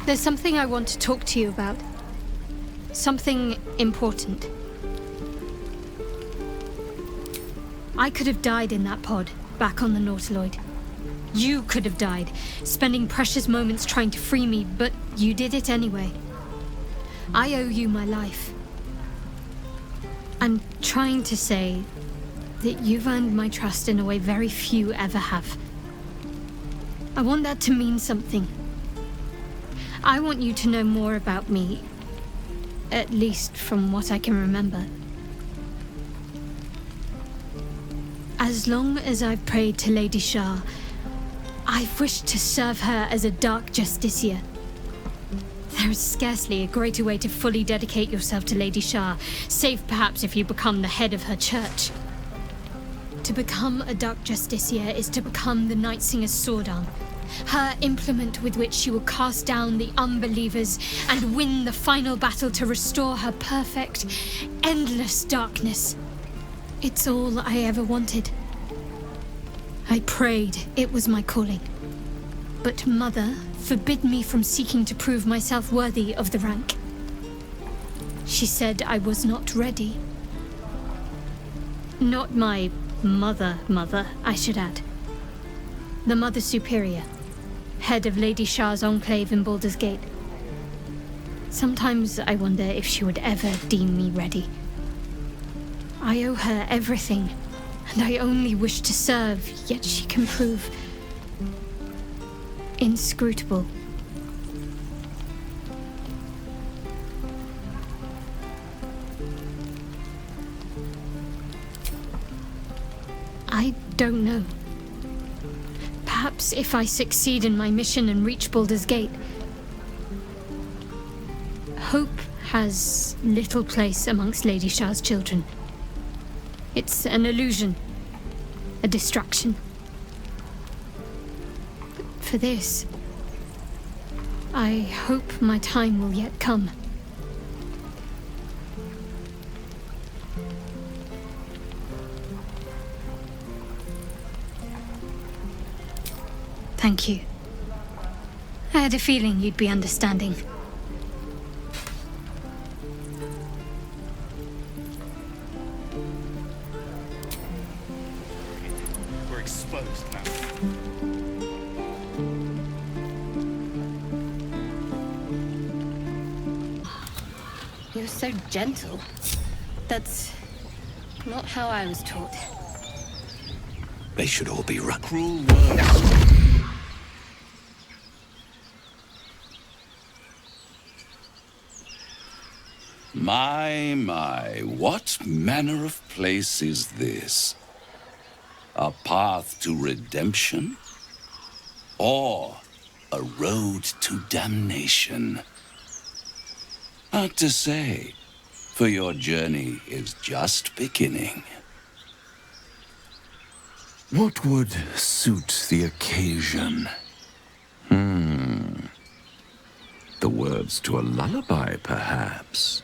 There's something I want to talk to you about. Something important. I could have died in that pod, back on the Nautiloid. You could have died, spending precious moments trying to free me, but you did it anyway. I owe you my life. I'm trying to say that you've earned my trust in a way very few ever have. I want that to mean something. I want you to know more about me, at least from what I can remember. As long as I've prayed to Lady Shah, I've wished to serve her as a dark justiciar. There is scarcely a greater way to fully dedicate yourself to Lady Shah, save perhaps if you become the head of her church. To become a dark justiciar is to become the Night Singer's sword arm, her implement with which she will cast down the unbelievers and win the final battle to restore her perfect, endless darkness. It's all I ever wanted. I prayed it was my calling. But Mother forbid me from seeking to prove myself worthy of the rank. She said I was not ready. Not my mother, I should add. The Mother Superior, head of Lady Shah's enclave in Baldur's Gate. Sometimes I wonder if she would ever deem me ready. I owe her everything, and I only wish to serve, yet she can prove inscrutable. I don't know. Perhaps if I succeed in my mission and reach Baldur's Gate. Hope has little place amongst Lady Shah's children. It's an illusion, a distraction. But for this, I hope my time will yet come. Thank you. I had a feeling you'd be understanding. We're exposed now. You're so gentle. That's not how I was taught. They should all be run. Cruel words. My, what manner of place is this? A path to redemption? Or a road to damnation? Hard to say, for your journey is just beginning. What would suit the occasion? The words to a lullaby, perhaps.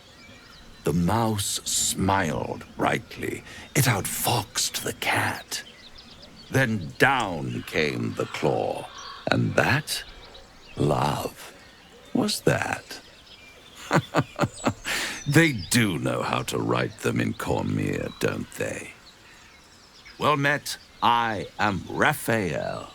The mouse smiled brightly. It outfoxed the cat. Then down came the claw. And that, love, was that. They do know how to write them in Cormier, don't they? Well met, I am Raphael.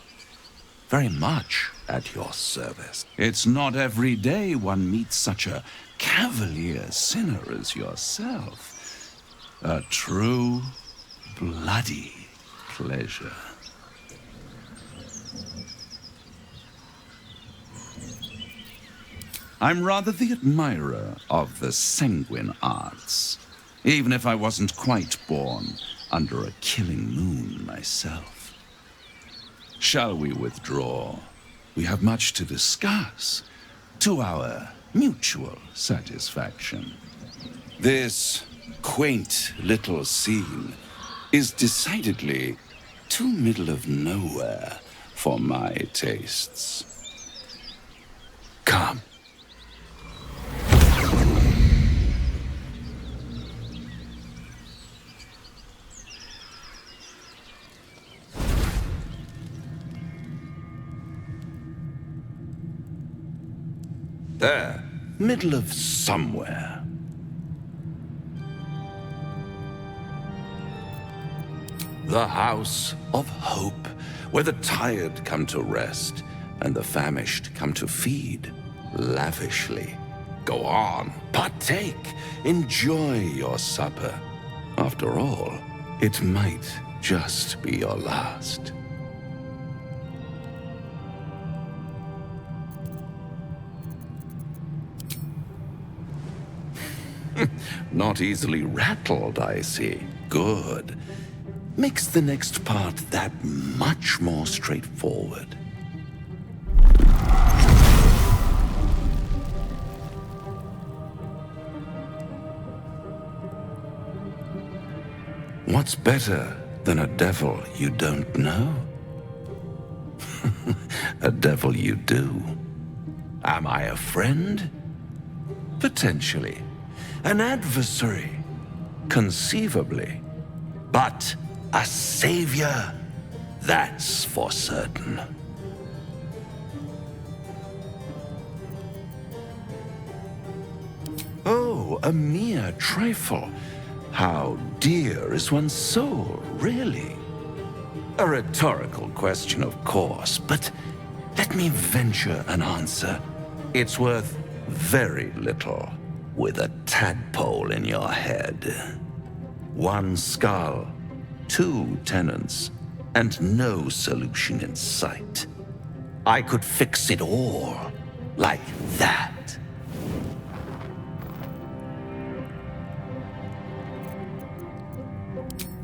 Very much at your service. It's not every day one meets such a cavalier sinner as yourself. A true, bloody pleasure. I'm rather the admirer of the sanguine arts, even if I wasn't quite born under a killing moon myself. Shall we withdraw? We have much to discuss, to our mutual satisfaction. This quaint little scene is decidedly too middle of nowhere for my tastes. Come. There, middle of somewhere. The House of Hope, where the tired come to rest and the famished come to feed lavishly. Go on, partake, enjoy your supper. After all, it might just be your last. Not easily rattled, I see. Good. Makes the next part that much more straightforward. What's better than a devil you don't know? A devil you do. Am I a friend? Potentially. An adversary? Conceivably. But a savior? That's for certain. Oh, a mere trifle. How dear is one's soul, really? A rhetorical question, of course, but let me venture an answer. It's worth very little with a tadpole in your head. One skull, 2 tenants, and no solution in sight. I could fix it all like that.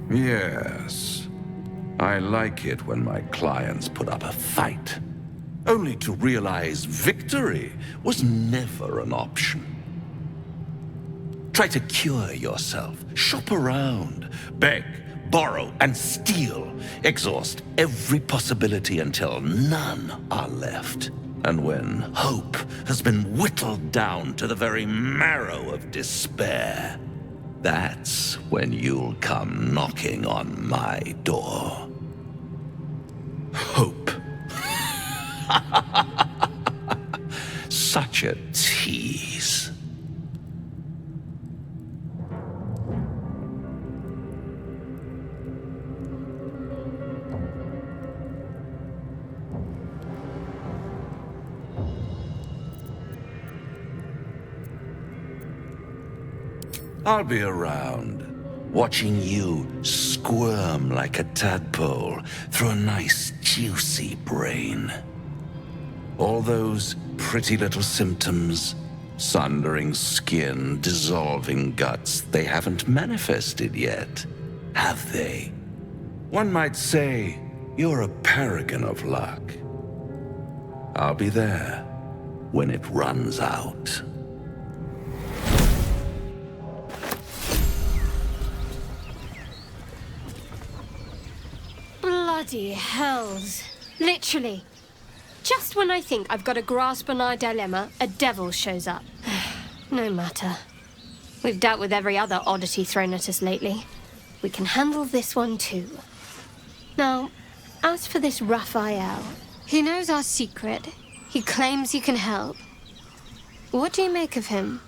Yes, I like it when my clients put up a fight, only to realize victory was never an option. Try to cure yourself, shop around, beg, borrow, and steal. Exhaust every possibility until none are left. And when hope has been whittled down to the very marrow of despair, that's when you'll come knocking on my door. Hope. Such a tease. I'll be around, watching you squirm like a tadpole through a nice, juicy brain. All those pretty little symptoms, sundering skin, dissolving guts, they haven't manifested yet, have they? One might say you're a paragon of luck. I'll be there when it runs out. Bloody hells. Literally. Just when I think I've got a grasp on our dilemma, a devil shows up. No matter. We've dealt with every other oddity thrown at us lately. We can handle this one too. Now, as for this Raphael, he knows our secret. He claims he can help. What do you make of him?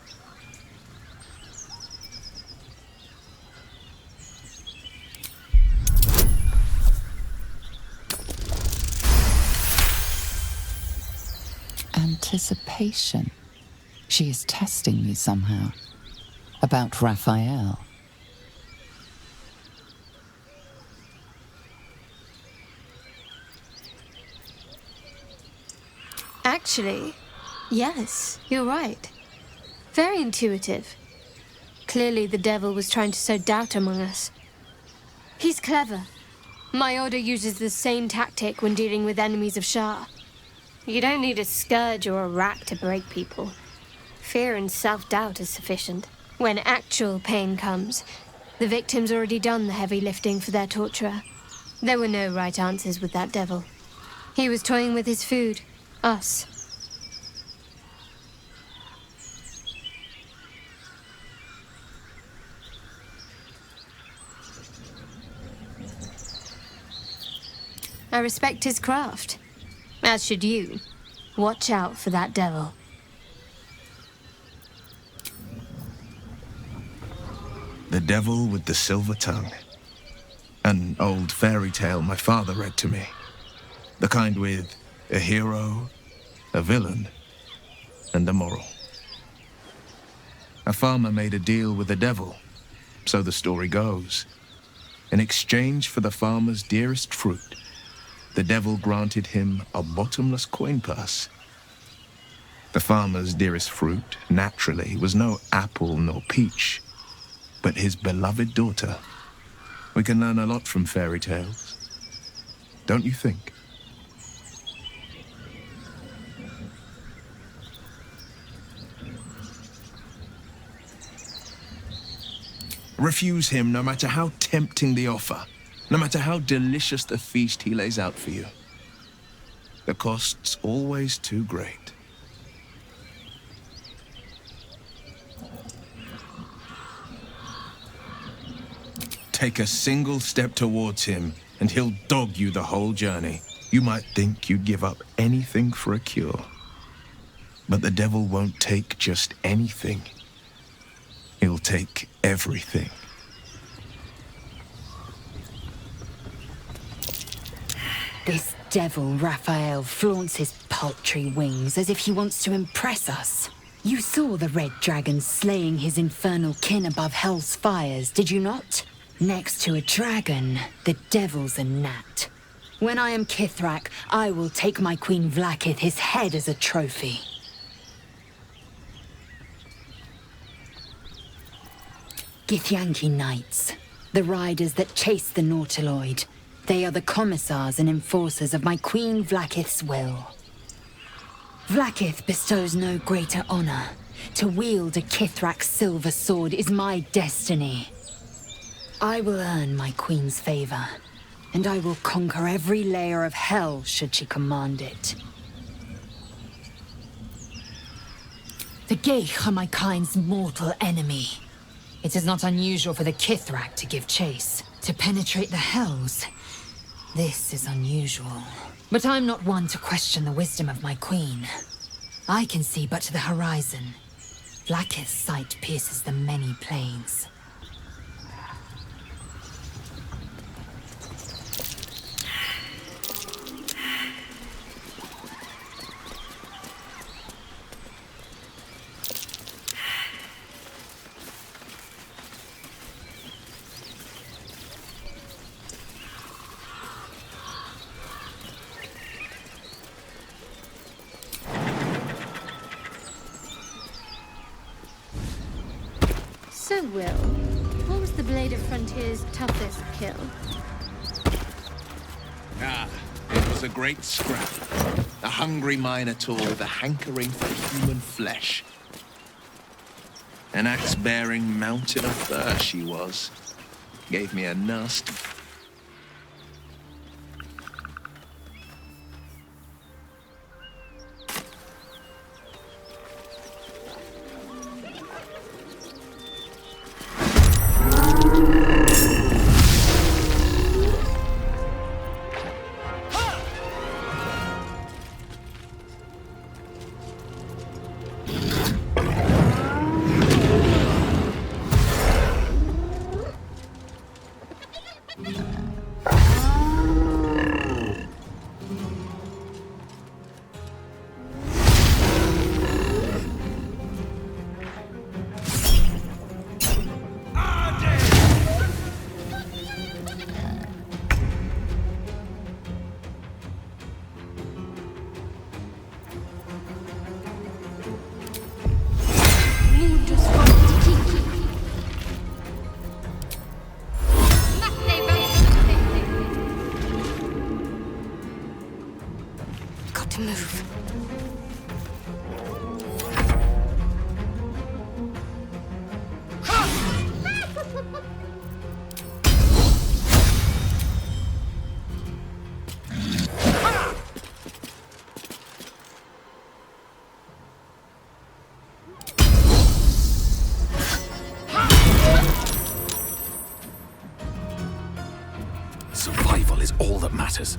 Anticipation. She is testing me somehow. About Raphael. Actually, yes, you're right. Very intuitive. Clearly the devil was trying to sow doubt among us. He's clever. My order uses the same tactic when dealing with enemies of Shah. You don't need a scourge or a rack to break people. Fear and self-doubt is sufficient. When actual pain comes, the victim's already done the heavy lifting for their torturer. There were no right answers with that devil. He was toying with his food, us. I respect his craft. As should you. Watch out for that devil. The Devil with the Silver Tongue. An old fairy tale my father read to me. The kind with a hero, a villain, and a moral. A farmer made a deal with the devil, so the story goes. In exchange for the farmer's dearest fruit, the devil granted him a bottomless coin purse. The farmer's dearest fruit, naturally, was no apple nor peach, but his beloved daughter. We can learn a lot from fairy tales, don't you think? Refuse him no matter how tempting the offer, no matter how delicious the feast he lays out for you. The cost's always too great. Take a single step towards him, and he'll dog you the whole journey. You might think you'd give up anything for a cure. But the devil won't take just anything. He'll take everything. This devil, Raphael, flaunts his paltry wings as if he wants to impress us. You saw the red dragon slaying his infernal kin above hell's fires, did you not? Next to a dragon, the devil's a gnat. When I am Kithrak, I will take my Queen Vlaakith his head as a trophy. Githyanki Knights, the riders that chase the Nautiloid. They are the commissars and enforcers of my Queen Vlaakith's will. Vlaakith bestows no greater honor. To wield a Kithrak's silver sword is my destiny. I will earn my Queen's favor, and I will conquer every layer of hell should she command it. The Geich are my kind's mortal enemy. It is not unusual for the Kithrak to give chase, to penetrate the hells. This is unusual. But I'm not one to question the wisdom of my queen. I can see but to the horizon. Vlaakith's sight pierces the many plains. So, Will, what was the Blade of Frontier's toughest kill? It was a great scrap. A hungry minotaur with a hankering for human flesh. An axe-bearing mountain of fur she was. Gave me a nasty... Survival is all that matters.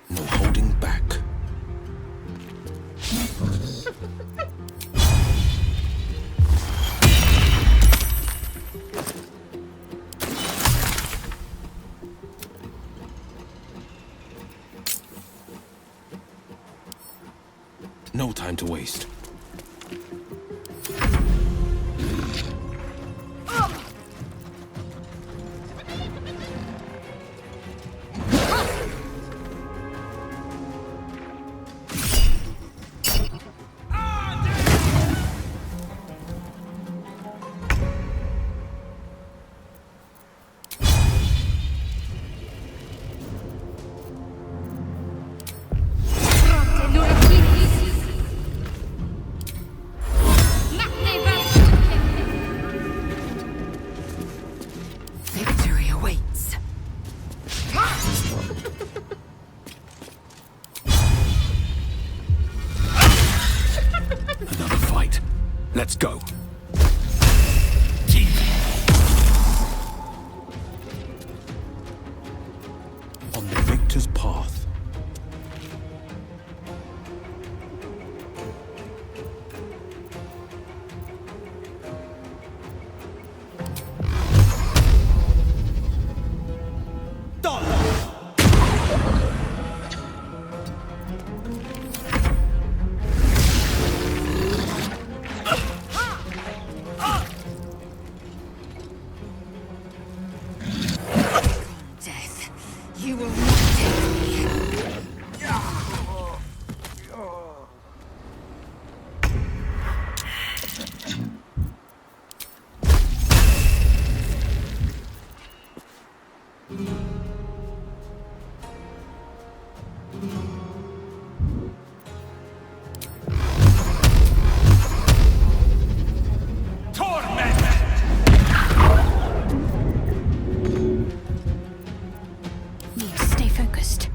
No holding back. No time to waste. Victory awaits. Another fight. Let's go. On the victor's path. Death, you will not take me. Need to stay focused.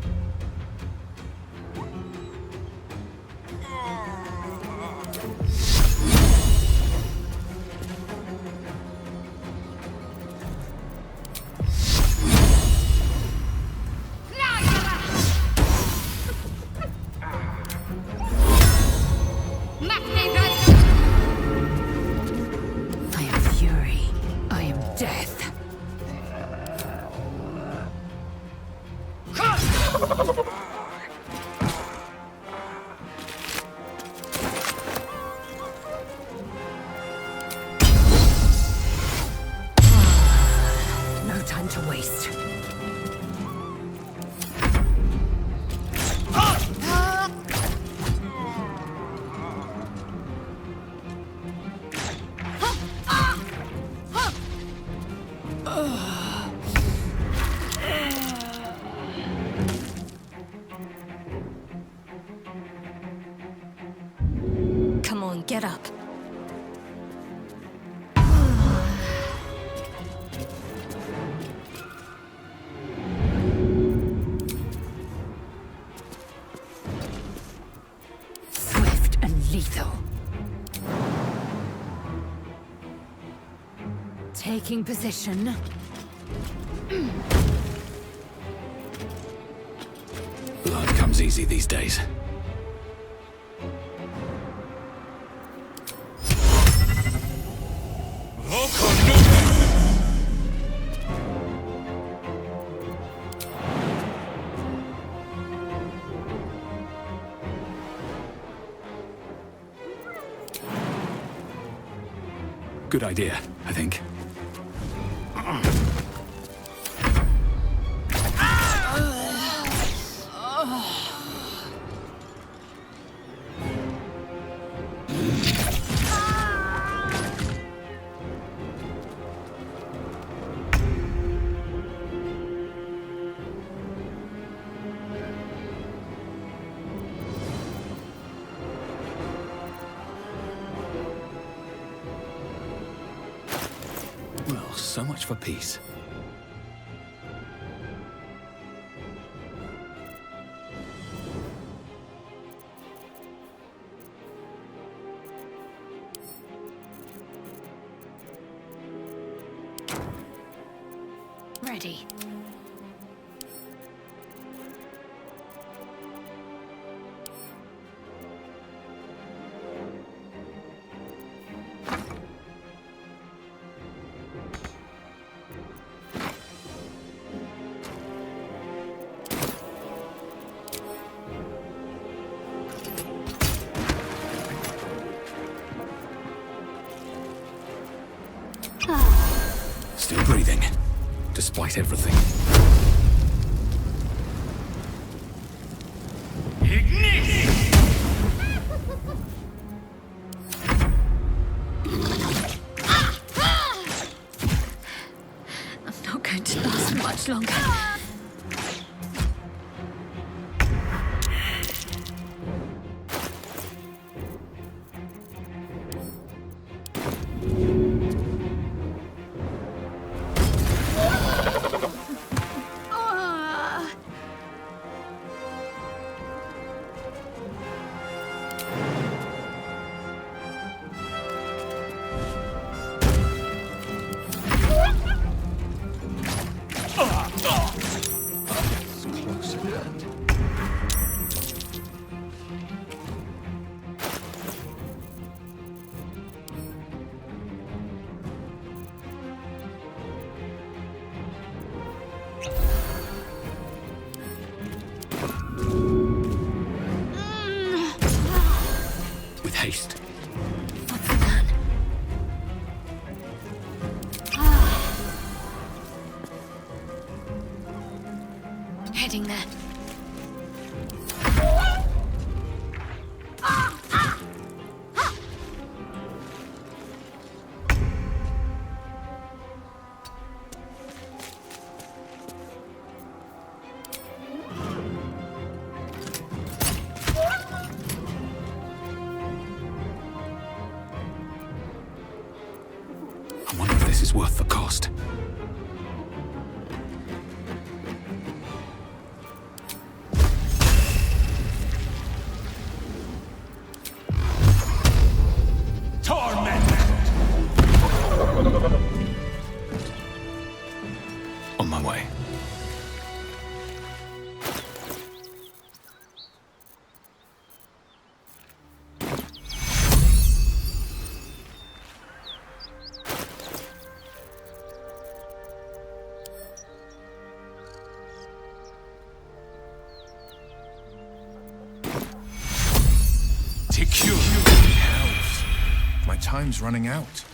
I am fury. I am death. No time to waste. Come on, get up. Swift and lethal. Taking position. Blood comes easy these days. Good idea, I think. Well, so much for peace. Ready. despite everything. I'm not going to last much longer. With haste. What's the plan? Heading there. I wonder if this is worth the cost. On my way. Hells. My time's running out.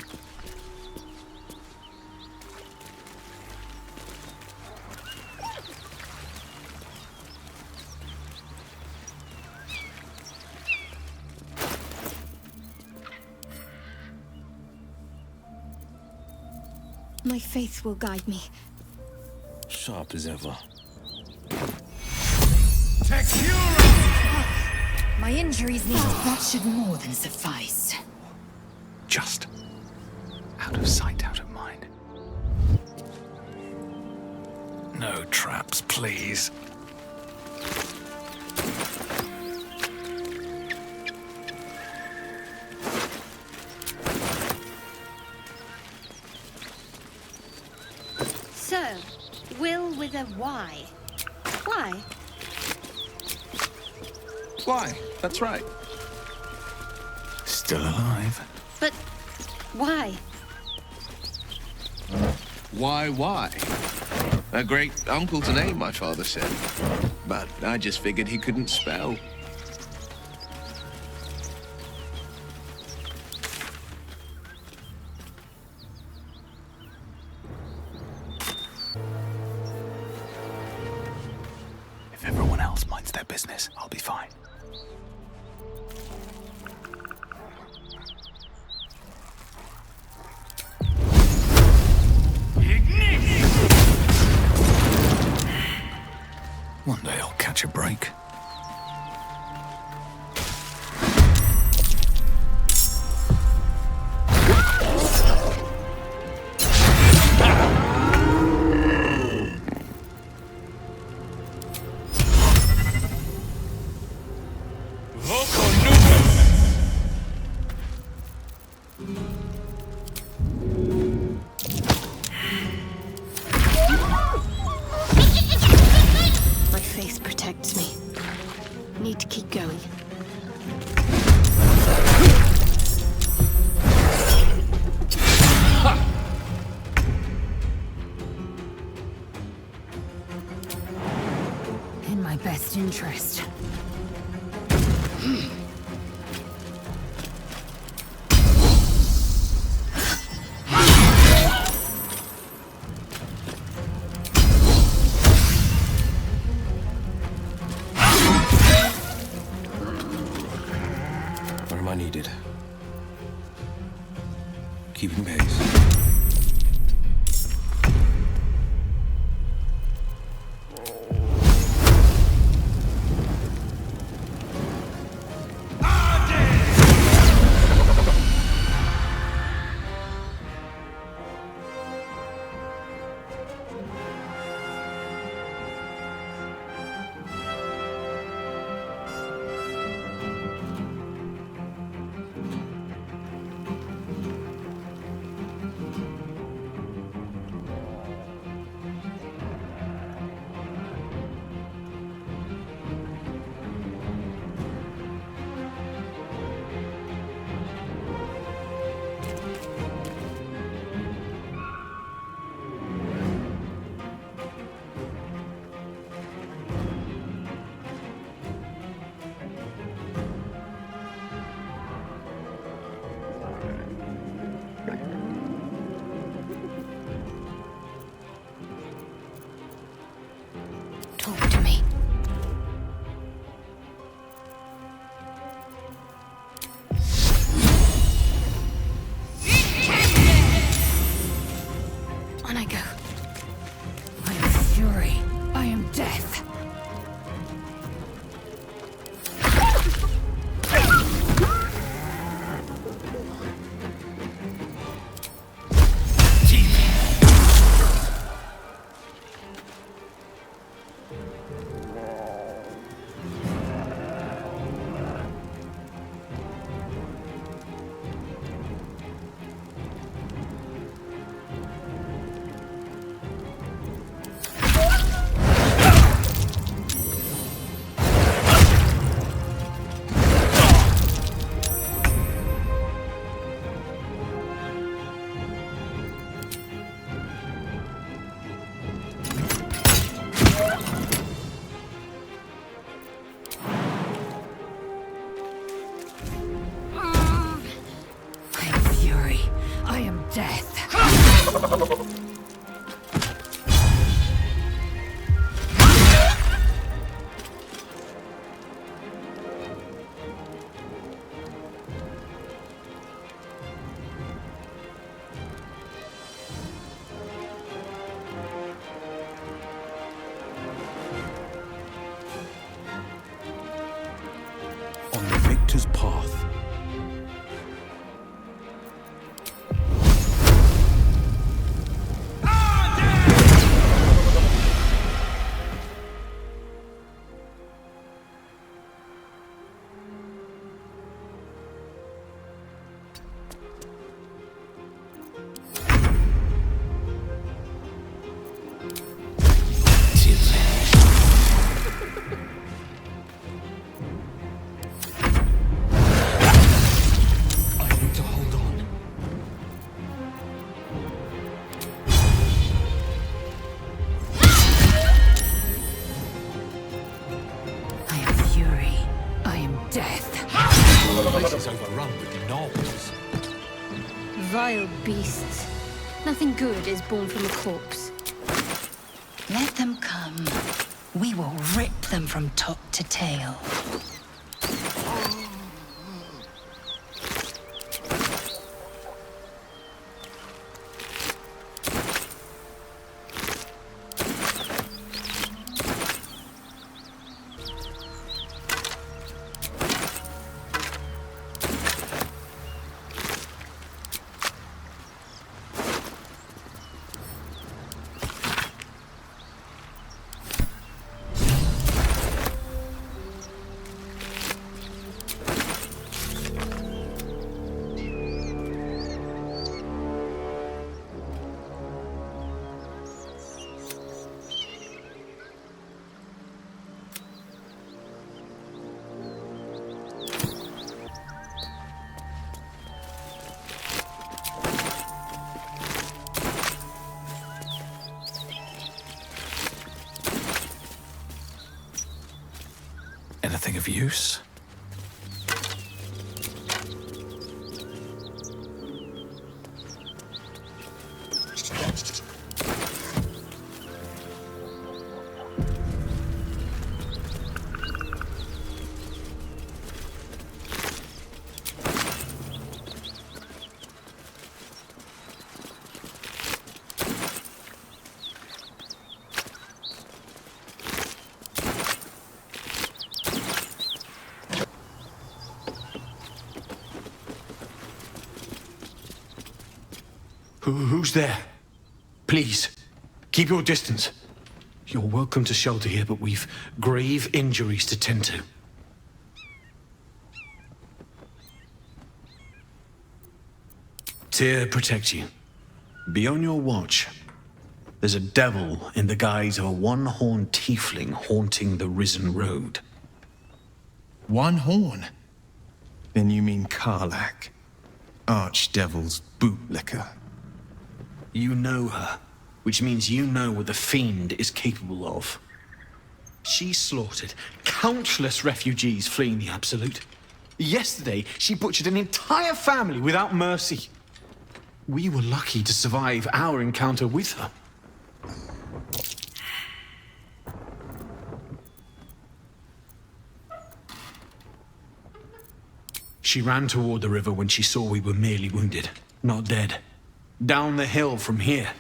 My faith will guide me. Sharp as ever. My injuries need... That should more than suffice. Just out of sight, out of mind. No traps, please. So, Will with a Y. Why? Why? That's right. Still alive. But why? Why? A great uncle's name, my father said. But I just figured he couldn't spell. If everyone else minds their business, I'll be fine. One day I'll catch a break. My faith protects me. Need to keep going. In my best interest. keeping pace. Talk to me. On I go. I am fury. I am death. On the victor's path. Vile beasts. Nothing good is born from a corpse. Let them come. We will rip them from top to tail. Anything of use? Who's there? Please, keep your distance. You're welcome to shelter here, but we've grave injuries to tend to. Tyr protect you. Be on your watch. There's a devil in the guise of a one-horned tiefling haunting the risen road. One horn? Then you mean Karlach, Archdevil's bootlicker. You know her, which means you know what the Fiend is capable of. She slaughtered countless refugees fleeing the Absolute. Yesterday, she butchered an entire family without mercy. We were lucky to survive our encounter with her. She ran toward the river when she saw we were merely wounded, not dead. Down the hill from here.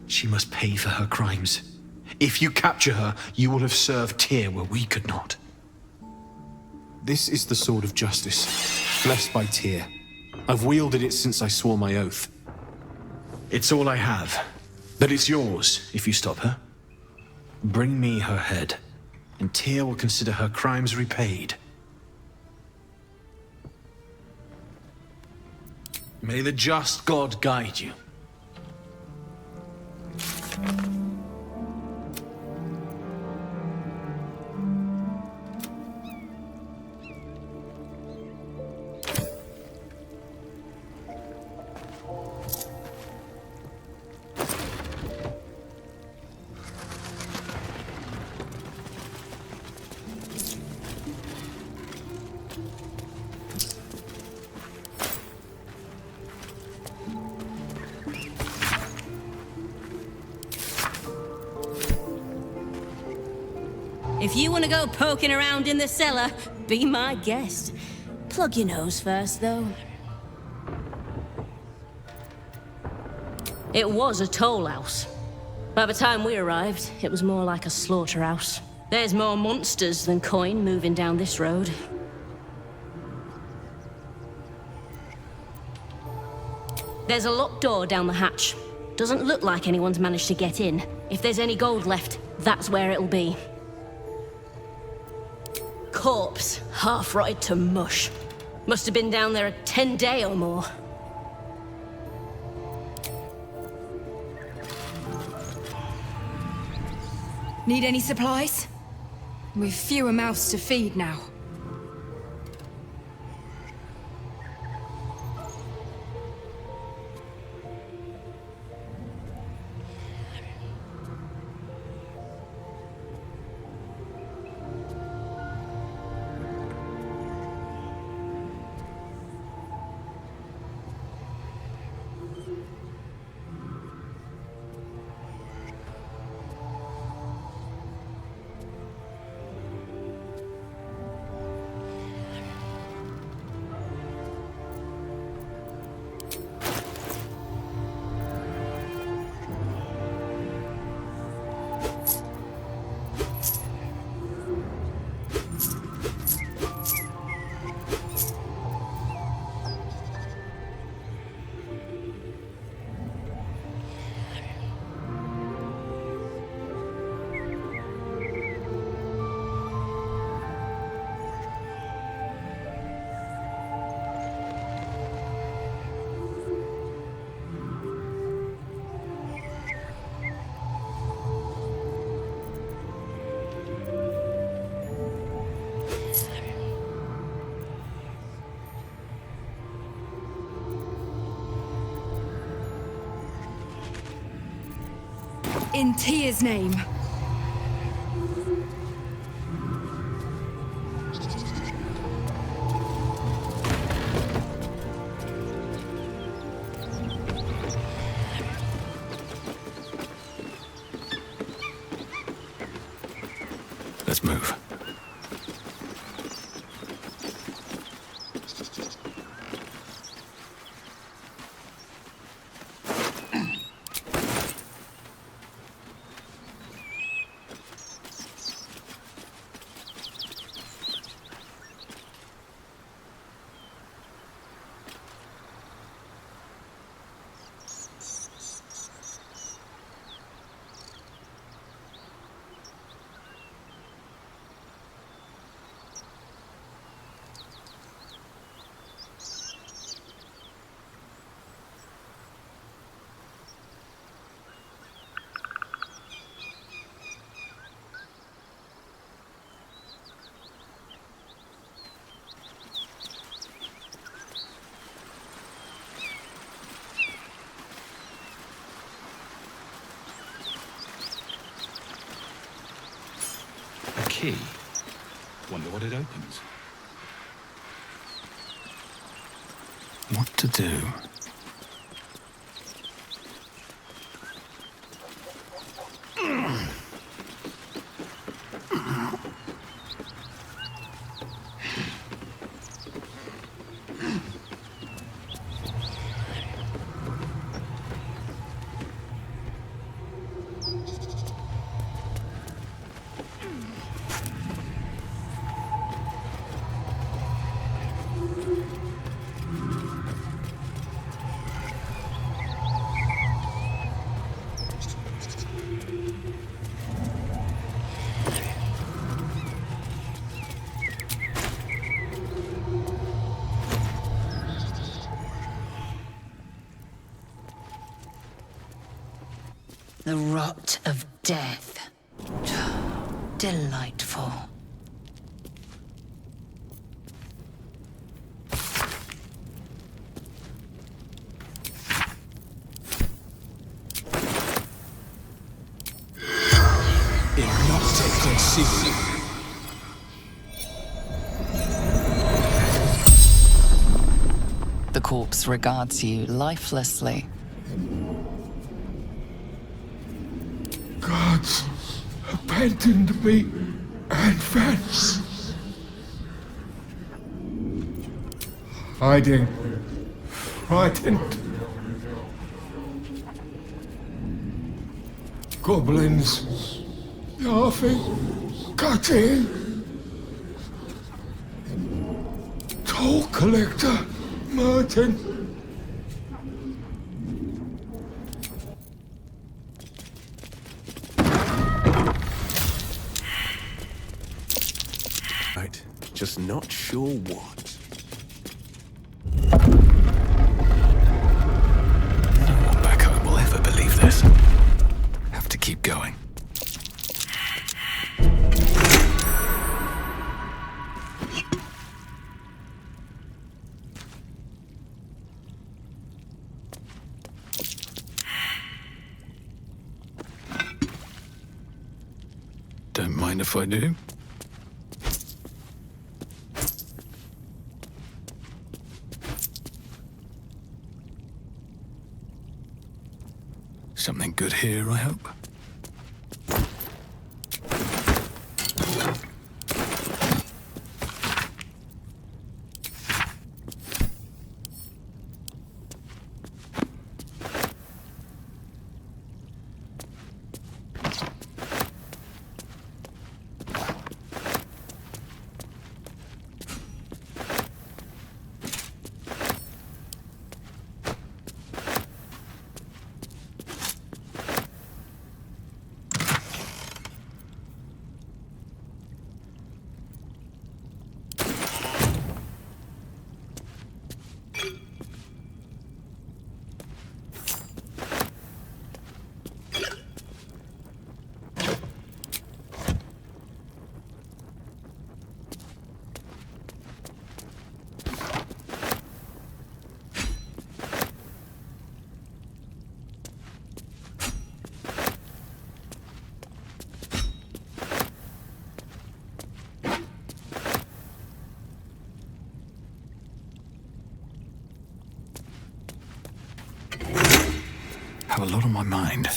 She must pay for her crimes. If you capture her, you will have served Tyr where we could not. This is the sword of justice, blessed by Tyr. I've wielded it since I swore my oath. It's all I have, but it's yours if you stop her. Bring me her head, and Tyr will consider her crimes repaid. May the just God guide you. If you want to go poking around in the cellar, be my guest. Plug your nose first, though. It was a toll house. By the time we arrived, it was more like a slaughterhouse. There's more monsters than coin moving down this road. There's a locked door down the hatch. Doesn't look like anyone's managed to get in. If there's any gold left, that's where it'll be. Corpse, half rotted to mush. Must have been down there a 10-day or more. Need any supplies? We've fewer mouths to feed now. In Tyr's name. Let's move. key. Wonder what it opens. What to do? The rot of death. Delightful. The corpse regards you lifelessly. Gods abandoned me and Vance. Hiding, frightened. Goblins, laughing, cutting. Toll collector, Martin. Just not sure what. No one back home will ever believe this. Have to keep going. Don't mind if I do. Something good here, I hope. Have a lot on my mind.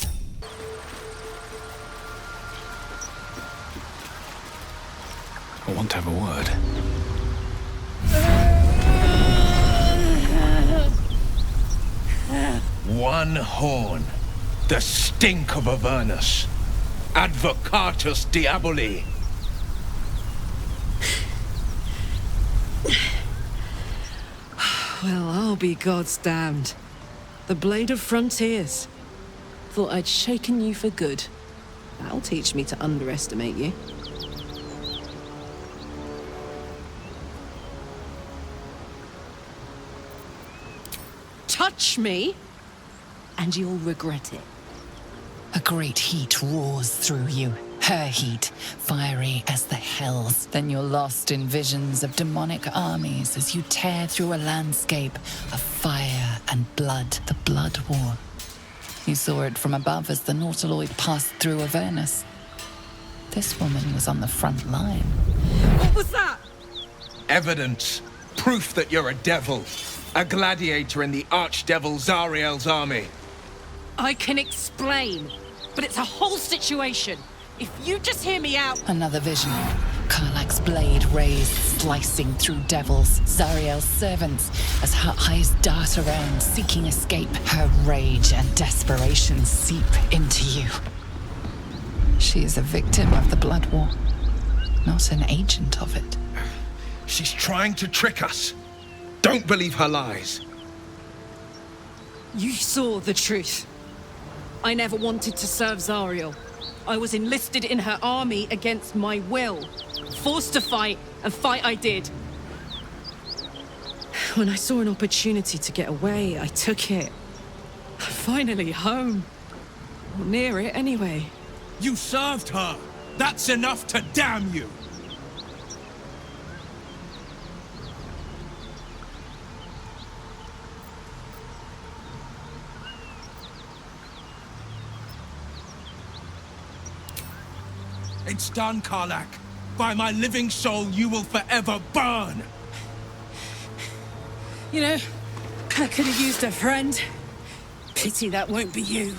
I want to have a word. One horn. The stink of Avernus. Advocatus Diaboli. Well, I'll be God's damned. The Blade of Frontiers. Thought I'd shaken you for good. That'll teach me to underestimate you. Touch me, and you'll regret it. A great heat roars through you. Her heat, fiery as the hells. Then you're lost in visions of demonic armies as you tear through a landscape of fire and blood. The Blood War. You saw it from above as the Nautiloid passed through Avernus. This woman was on the front line. What was that? Evidence. Proof that you're a devil. A gladiator in the archdevil Zariel's army. I can explain, but it's a whole situation. If you just hear me out... Another vision. Karlach's blade raised, slicing through devils, Zariel's servants, as her eyes dart around, seeking escape. Her rage and desperation seep into you. She is a victim of the Blood War, not an agent of it. She's trying to trick us. Don't believe her lies. You saw the truth. I never wanted to serve Zariel. I was enlisted in her army against my will. Forced to fight, and fight I did. When I saw an opportunity to get away, I took it. I'm finally home. Or near it, anyway. You served her. That's enough to damn you. It's done, Karlach. By my living soul, you will forever burn. You know, I could have used a friend. Pity that won't be you.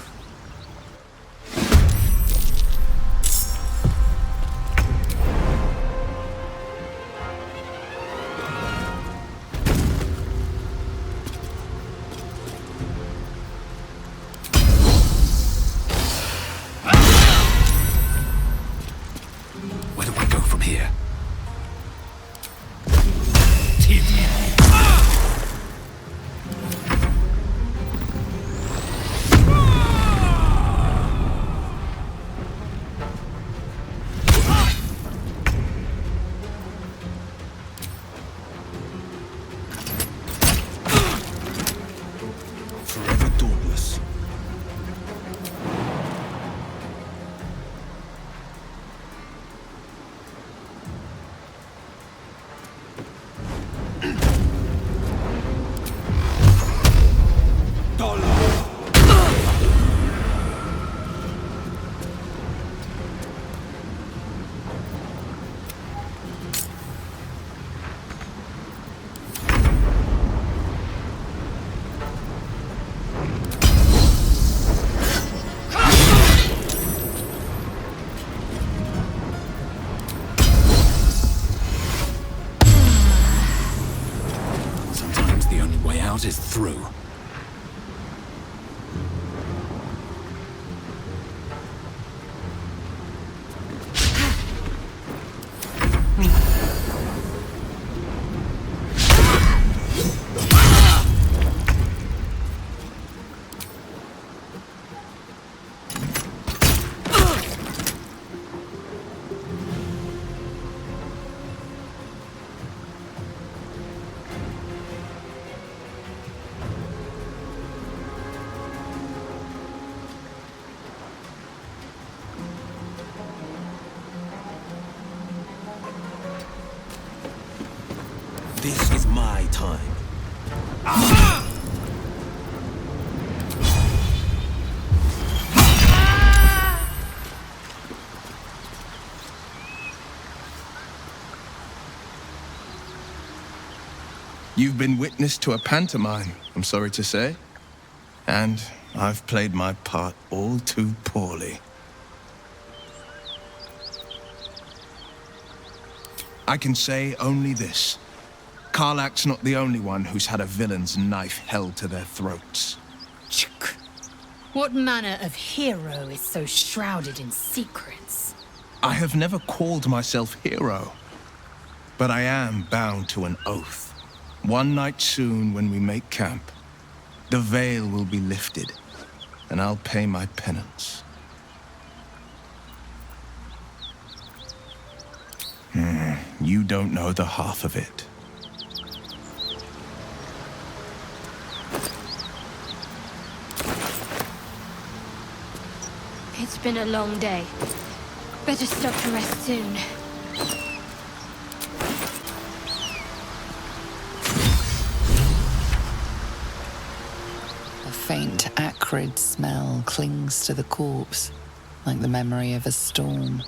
Where do I go from here? Forever dauntless. Sometimes the only way out is through. This is my time. You've been witness to a pantomime, I'm sorry to say. And I've played my part all too poorly. I can say only this. Karlach's not the only one who's had a villain's knife held to their throats. What manner of hero is so shrouded in secrets? I have never called myself hero, but I am bound to an oath. One night soon, when we make camp, the veil will be lifted, and I'll pay my penance. You don't know the half of it. It's been a long day. Better stop to rest soon. A faint, acrid smell clings to the corpse, like the memory of a storm.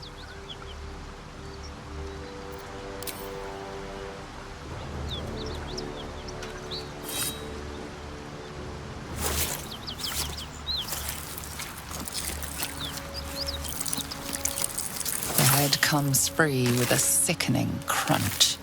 blood comes free with a sickening crunch.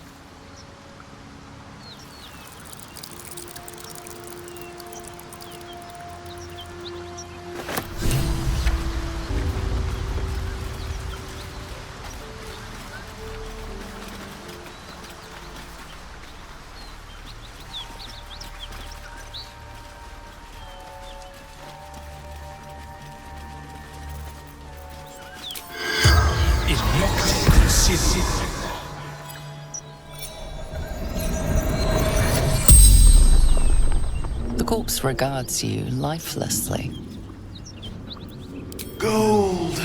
The corpse regards you lifelessly. Gold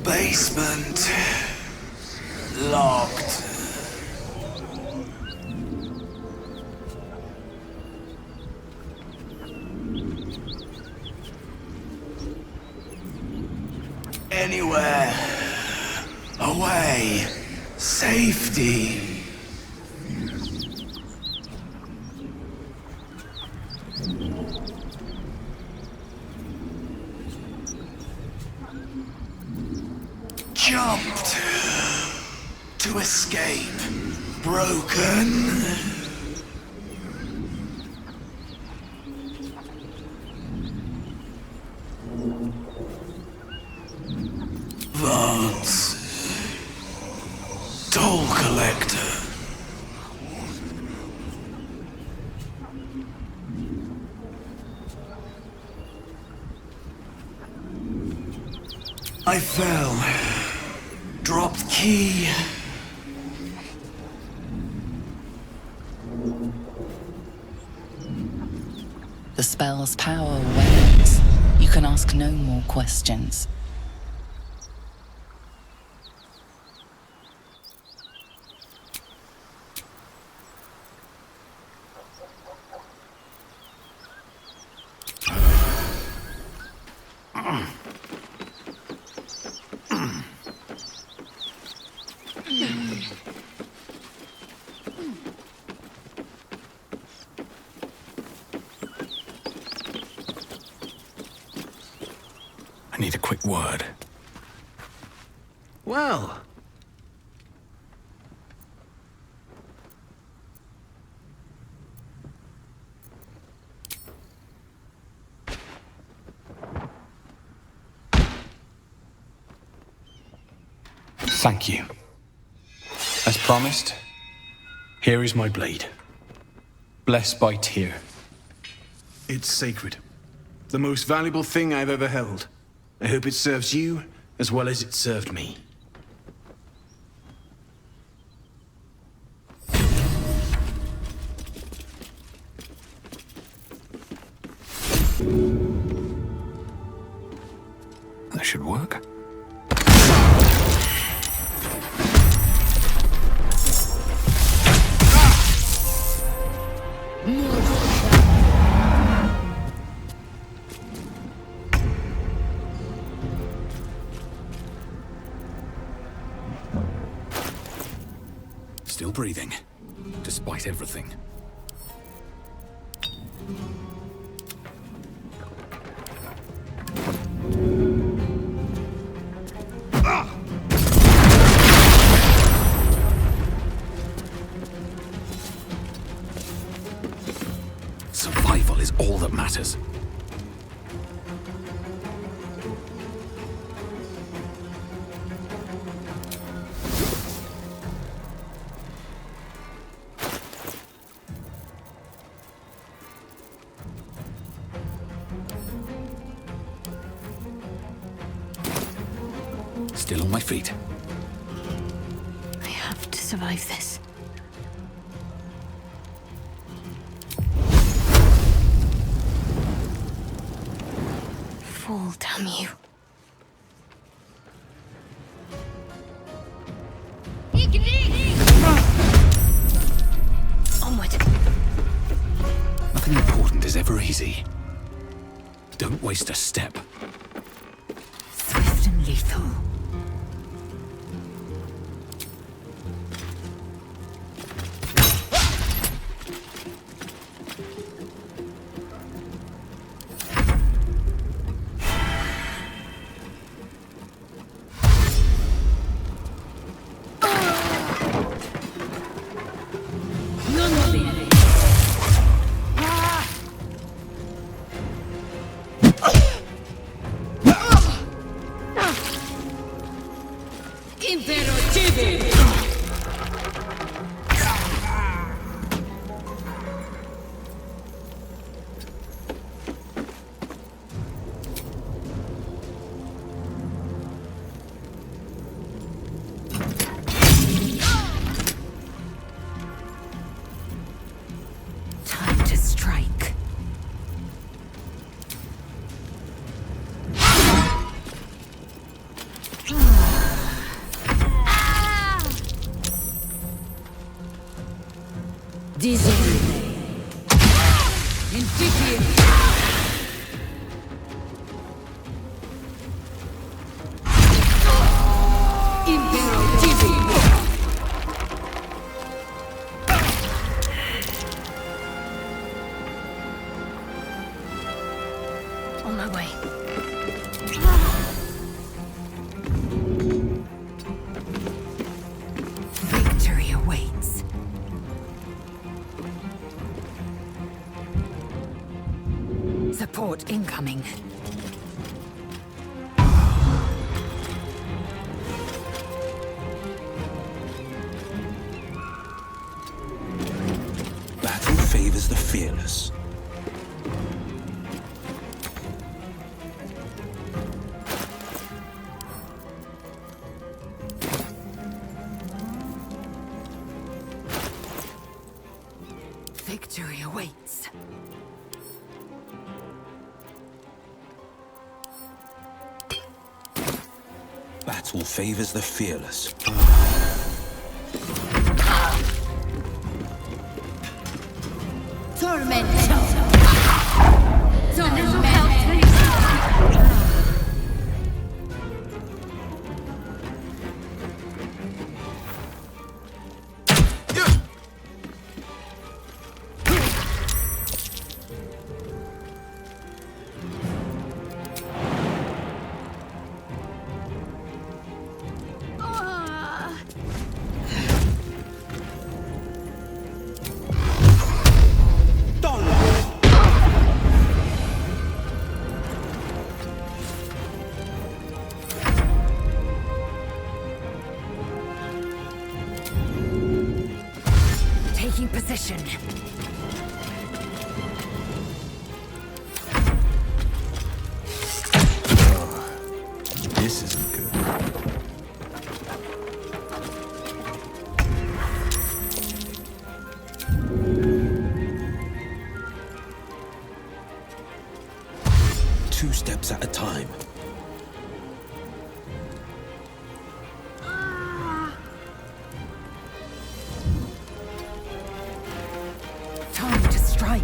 basement locked. Anywhere away, safety. Jumped to escape, broken. Vance, toll collector. I fell. Dropped key. The spell's power wanes. You can ask no more questions. I need a quick word. Well. Thank you. As promised, here is my blade. Blessed by Tyr. It's sacred. The most valuable thing I've ever held. I hope it serves you as well as it served me. That should work. Still breathing, despite everything. Survival is all that matters. Still on my feet. I have to survive this. Fall, damn you. Onward. Nothing important is ever easy. Don't waste a step. Swift and lethal. Time to strike. On my way. Victory awaits. Support incoming. Battle favors the fearless. Victory awaits. Battle favors the fearless. Tormento. Taking position. This isn't good. Two steps at a time. Time to strike.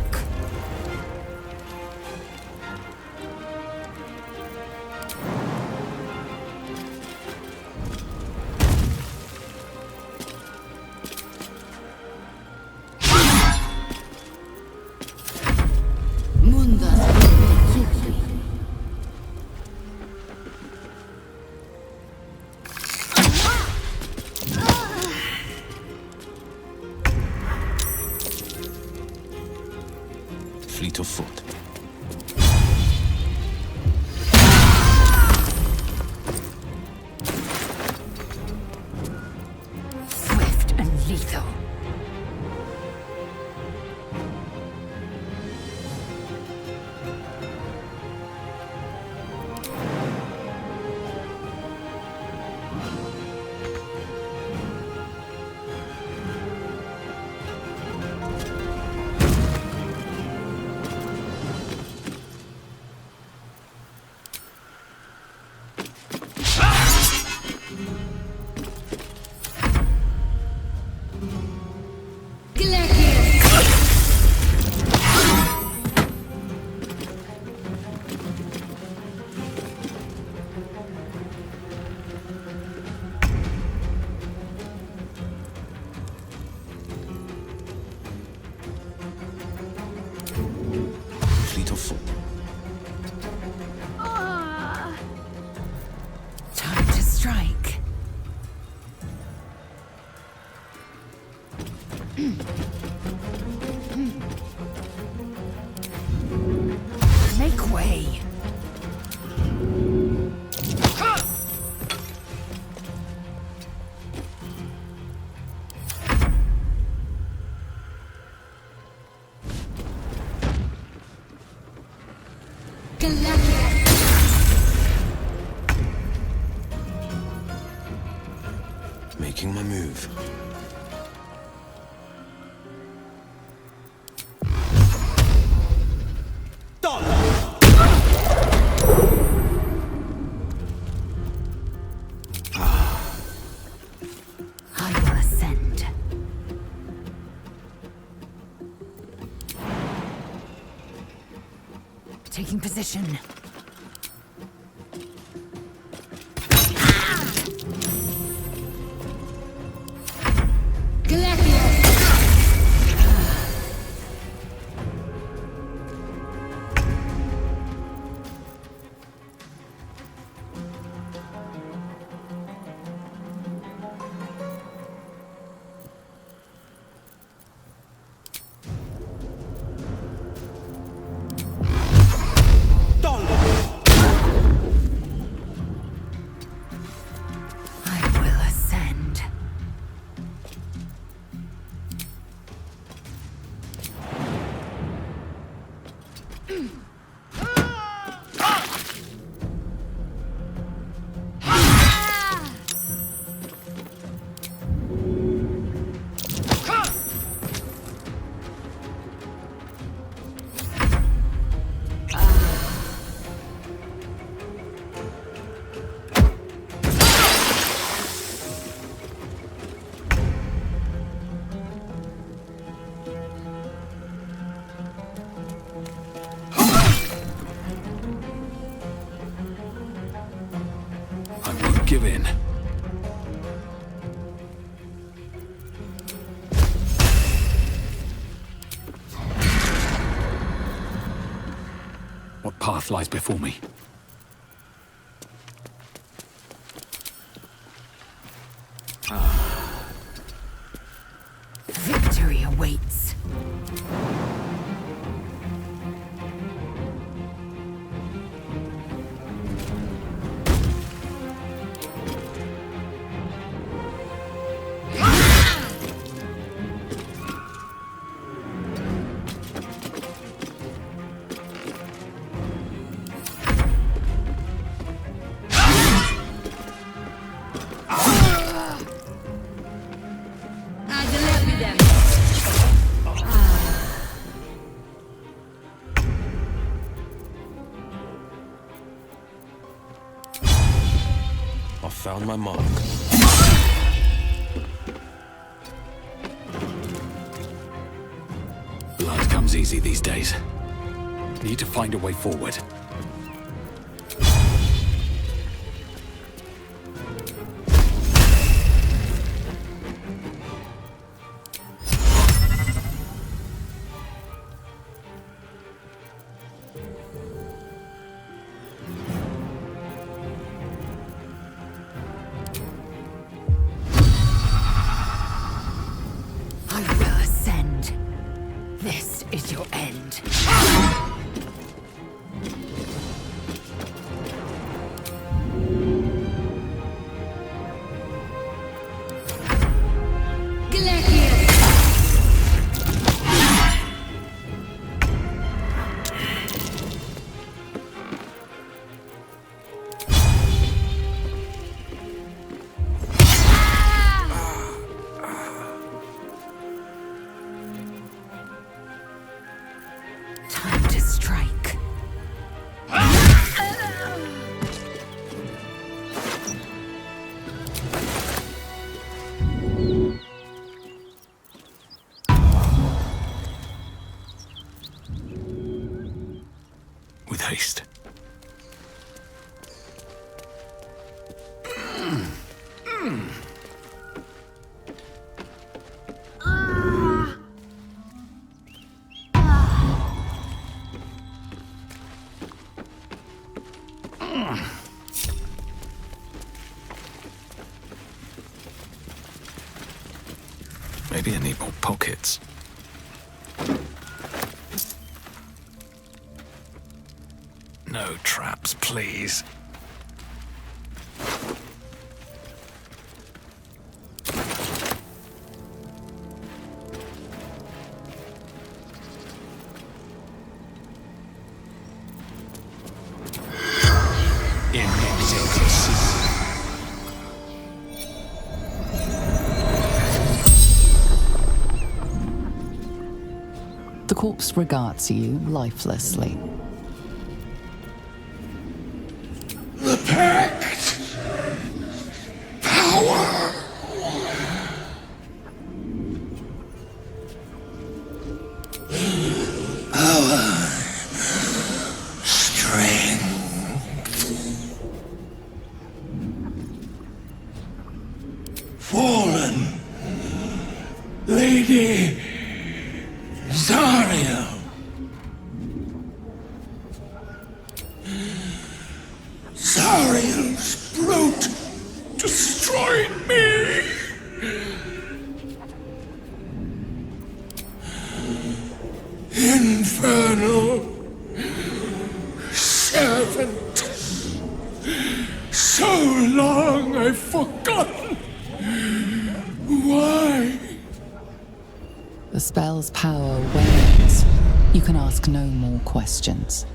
Fleet of foot. Swift and lethal. Fleet of foot. Time to strike. Make way. Making my move. I will ascend. Taking position. Give in. What path lies before me? Victory awaits. Found my mark. Blood comes easy these days. Need to find a way forward. With haste. Maybe I need more pockets. No traps, please. In execution. corpse regards you lifelessly. The Pact! Power! Power. Strength. Fallen. Lady Zariel. Zariel's brute destroyed me. Infernal servant. So long I've forgotten. Why? The spell's power wanes. You can ask no more questions.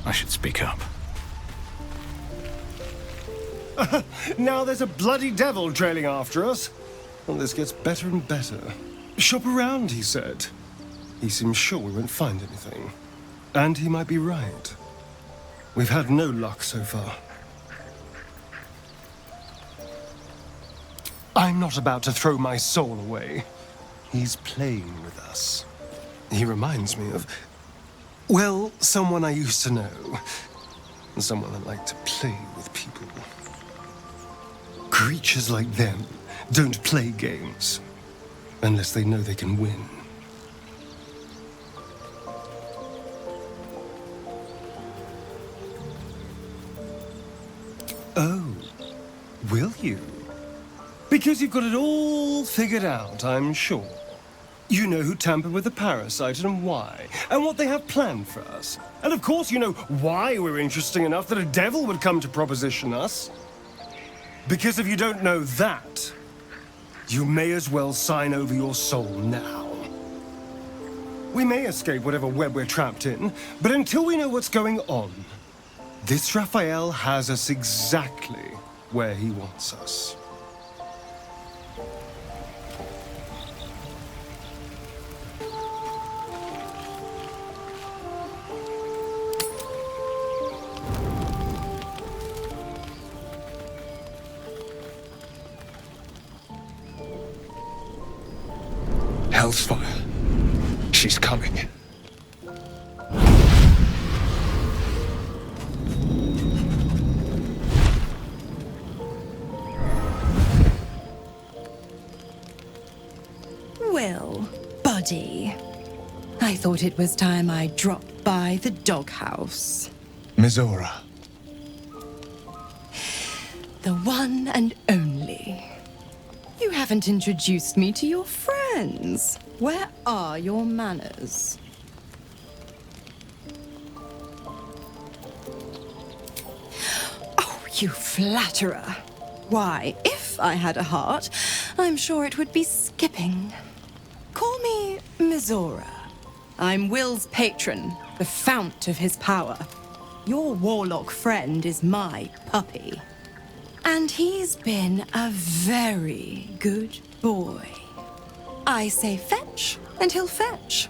I should speak up. Now there's a bloody devil trailing after us. Well, this gets better and better. Shop around, he said. He seems sure we won't find anything. And he might be right. We've had no luck so far. I'm not about to throw my soul away. He's playing with us. He reminds me of, well, someone I used to know. Someone that liked to play with people. Creatures like them don't play games unless they know they can win. Oh, will you? Because you've got it all figured out, I'm sure. You know who tampered with the parasite and why, and what they have planned for us. And of course you know why we're interesting enough that a devil would come to proposition us. Because if you don't know that, you may as well sign over your soul now. We may escape whatever web we're trapped in, but until we know what's going on, this Raphael has us exactly where he wants us. Hellsfire. She's coming. Well, buddy. I thought it was time I dropped by the doghouse. Mizora. The one and only. You haven't introduced me to your friends. Where are your manners? Oh, you flatterer. Why, if I had a heart, I'm sure it would be skipping. Call me Mizora. I'm Will's patron, the fount of his power. Your warlock friend is my puppy. And he's been a very good boy. I say fetch, and he'll fetch.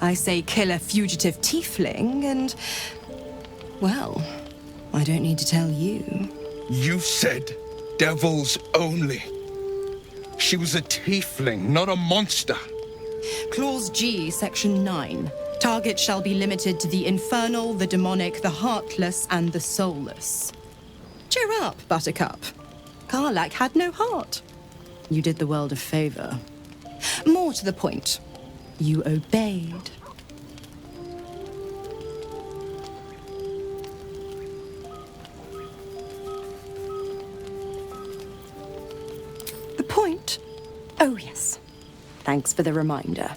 I say kill a fugitive tiefling, and... well, I don't need to tell you. You said devils only. She was a tiefling, not a monster. Clause G, Section 9. Target shall be limited to the infernal, the demonic, the heartless, and the soulless. Cheer up, Buttercup. Karlach had no heart. You did the world a favor. More to the point, you obeyed. The point? Oh, yes. Thanks for the reminder.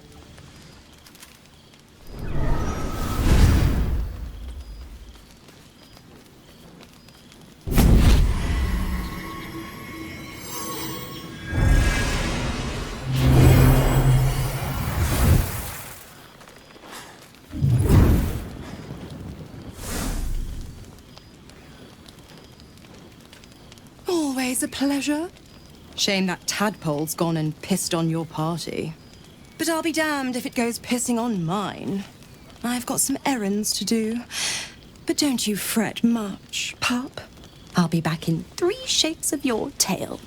always a pleasure. Shame that tadpole's gone and pissed on your party. But I'll be damned if it goes pissing on mine. I've got some errands to do. But don't you fret much, pup. I'll be back in 3 shakes of your tail.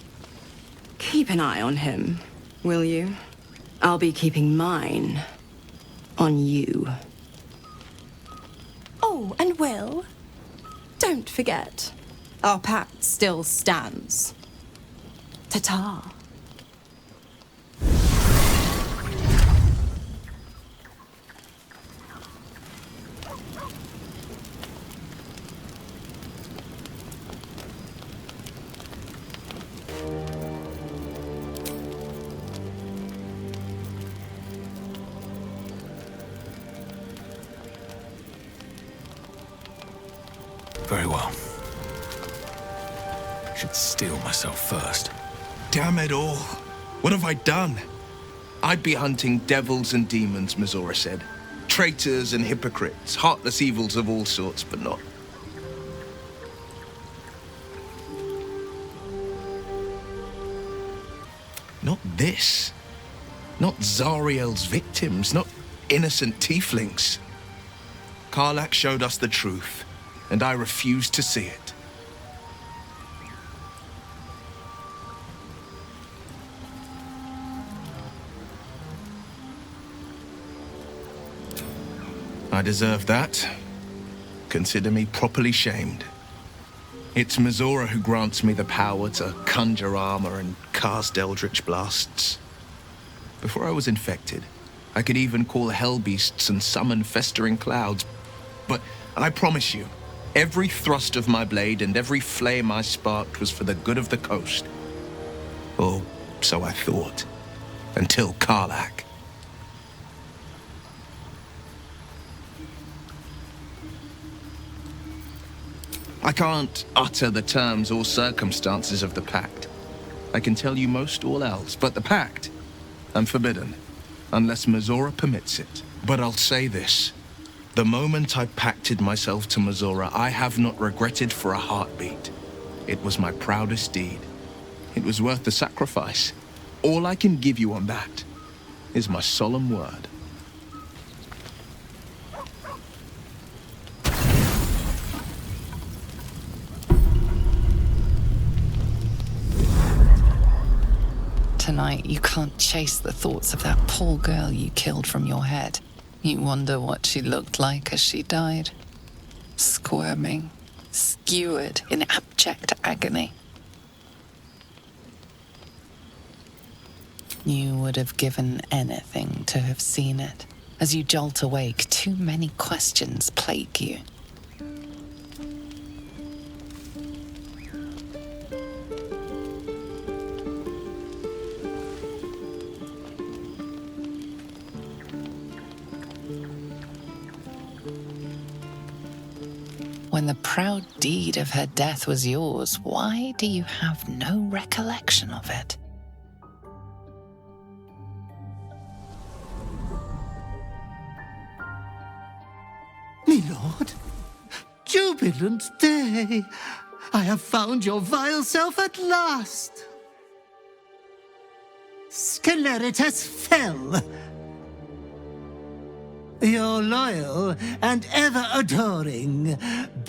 Keep an eye on him, will you? I'll be keeping mine on you. Oh, and Will, don't forget, our pact still stands. Ta-ta. Very well. Should steel myself first. Damn it all. What have I done? I'd be hunting devils and demons, Mizora said. Traitors and hypocrites, heartless evils of all sorts, but not... Not this. Not Zariel's victims, not innocent tieflings. Karlach showed us the truth, and I refuse to see it. I deserve that. Consider me properly shamed. It's Mizora who grants me the power to conjure armor and cast eldritch blasts. Before I was infected, I could even call hell beasts and summon festering clouds. But I promise you, every thrust of my blade and every flame I sparked was for the good of the coast. Or so I thought. Until Karlach. I can't utter the terms or circumstances of the pact. I can tell you most all else, but the pact, I'm forbidden, unless Mizora permits it. But I'll say this. The moment I pacted myself to Mizora, I have not regretted for a heartbeat. It was my proudest deed. It was worth the sacrifice. All I can give you on that is my solemn word. Tonight, you can't chase the thoughts of that poor girl you killed from your head. You wonder what she looked like as she died. Squirming, skewered in abject agony. You would have given anything to have seen it. As you jolt awake, too many questions plague you. When the proud deed of her death was yours, why do you have no recollection of it? Milord, jubilant day! I have found your vile self at last! Sceleritas fell. Your loyal and ever-adoring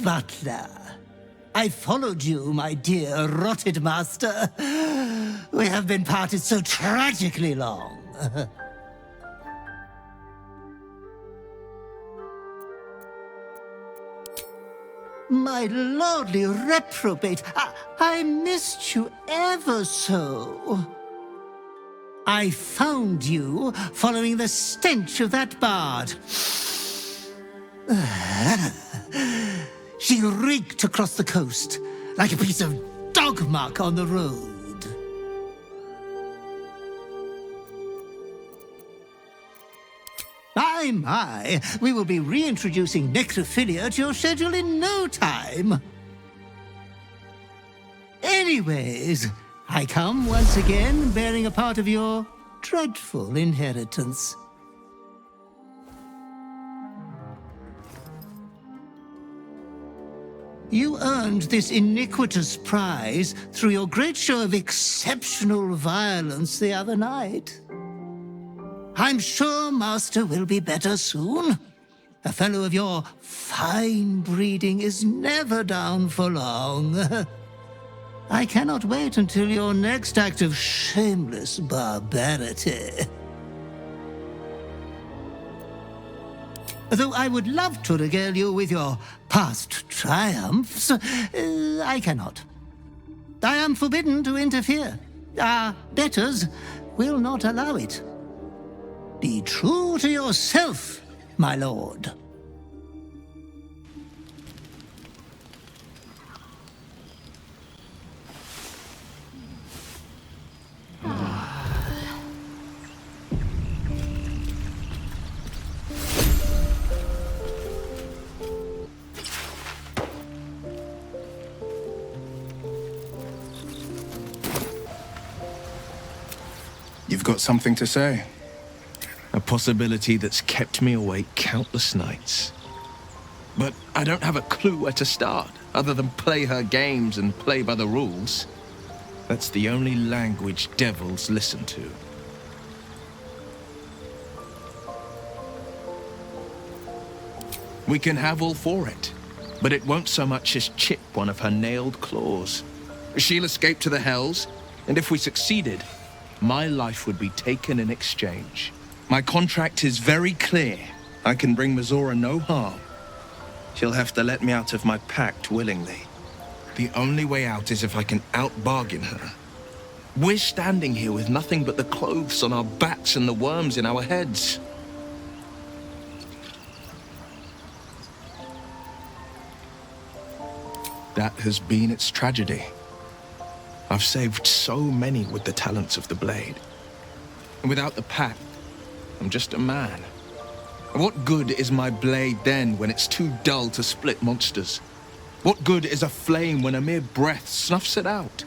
butler. I followed you, my dear rotted master. We have been parted so tragically long. My lordly reprobate, I missed you ever so. I found you following the stench of that bard. She reeked across the coast like a piece of dog muck on the road. My, we will be reintroducing necrophilia to your schedule in no time. Anyways, I come once again bearing a part of your dreadful inheritance. You earned this iniquitous prize through your great show of exceptional violence the other night. I'm sure Master will be better soon. A fellow of your fine breeding is never down for long. I cannot wait until your next act of shameless barbarity. Though I would love to regale you with your past triumphs, I cannot. I am forbidden to interfere. Our betters will not allow it. Be true to yourself, my lord. You've got something to say? A possibility that's kept me awake countless nights. But I don't have a clue where to start, other than play her games and play by the rules. That's the only language devils listen to. We can have all for it, but it won't so much as chip one of her nailed claws. She'll escape to the Hells, and if we succeeded, my life would be taken in exchange. My contract is very clear. I can bring Mizora no harm. She'll have to let me out of my pact willingly. The only way out is if I can out-bargain her. We're standing here with nothing but the clothes on our backs and the worms in our heads. That has been its tragedy. I've saved so many with the talents of the blade. And without the pact, I'm just a man. What good is my blade then when it's too dull to split monsters? What good is a flame when a mere breath snuffs it out?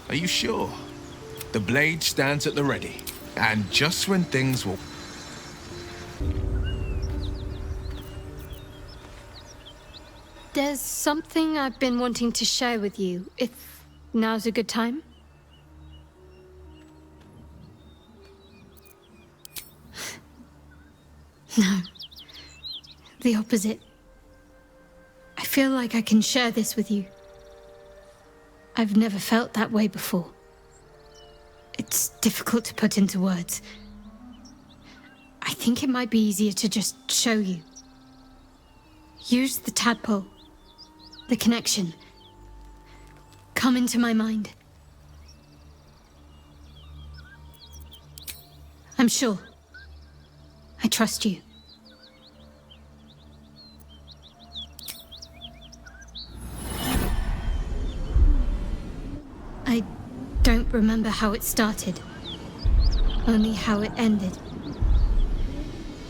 Are you sure? The blade stands at the ready, and just when things will... There's something I've been wanting to share with you, if now's a good time. No. The opposite. I feel like I can share this with you. I've never felt that way before. It's difficult to put into words. I think it might be easier to just show you. Use the tadpole. The connection. Come into my mind. I'm sure. I trust you. I don't remember how it started. Only how it ended.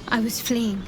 I was fleeing.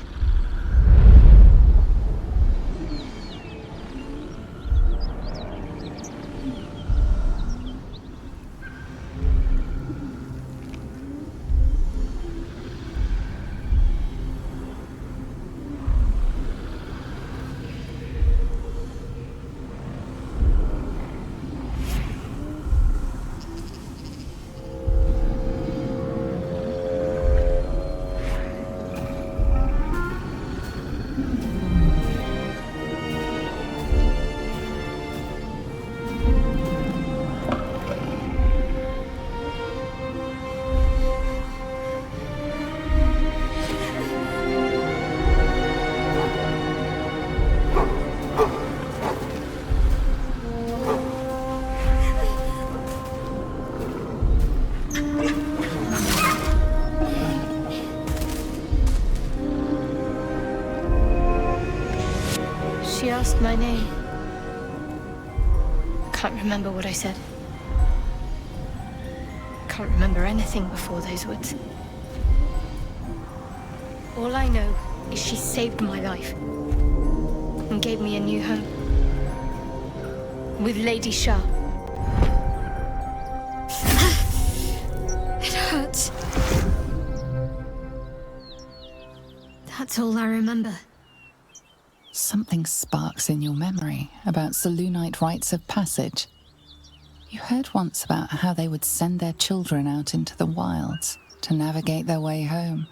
She asked my name. I can't remember what I said. Can't remember anything before those words. All I know is she saved my life and gave me a new home with Lady Shah. It hurts. That's all I remember. Something sparks in your memory about Selûnite rites of passage. You heard once about how they would send their children out into the wilds to navigate their way home.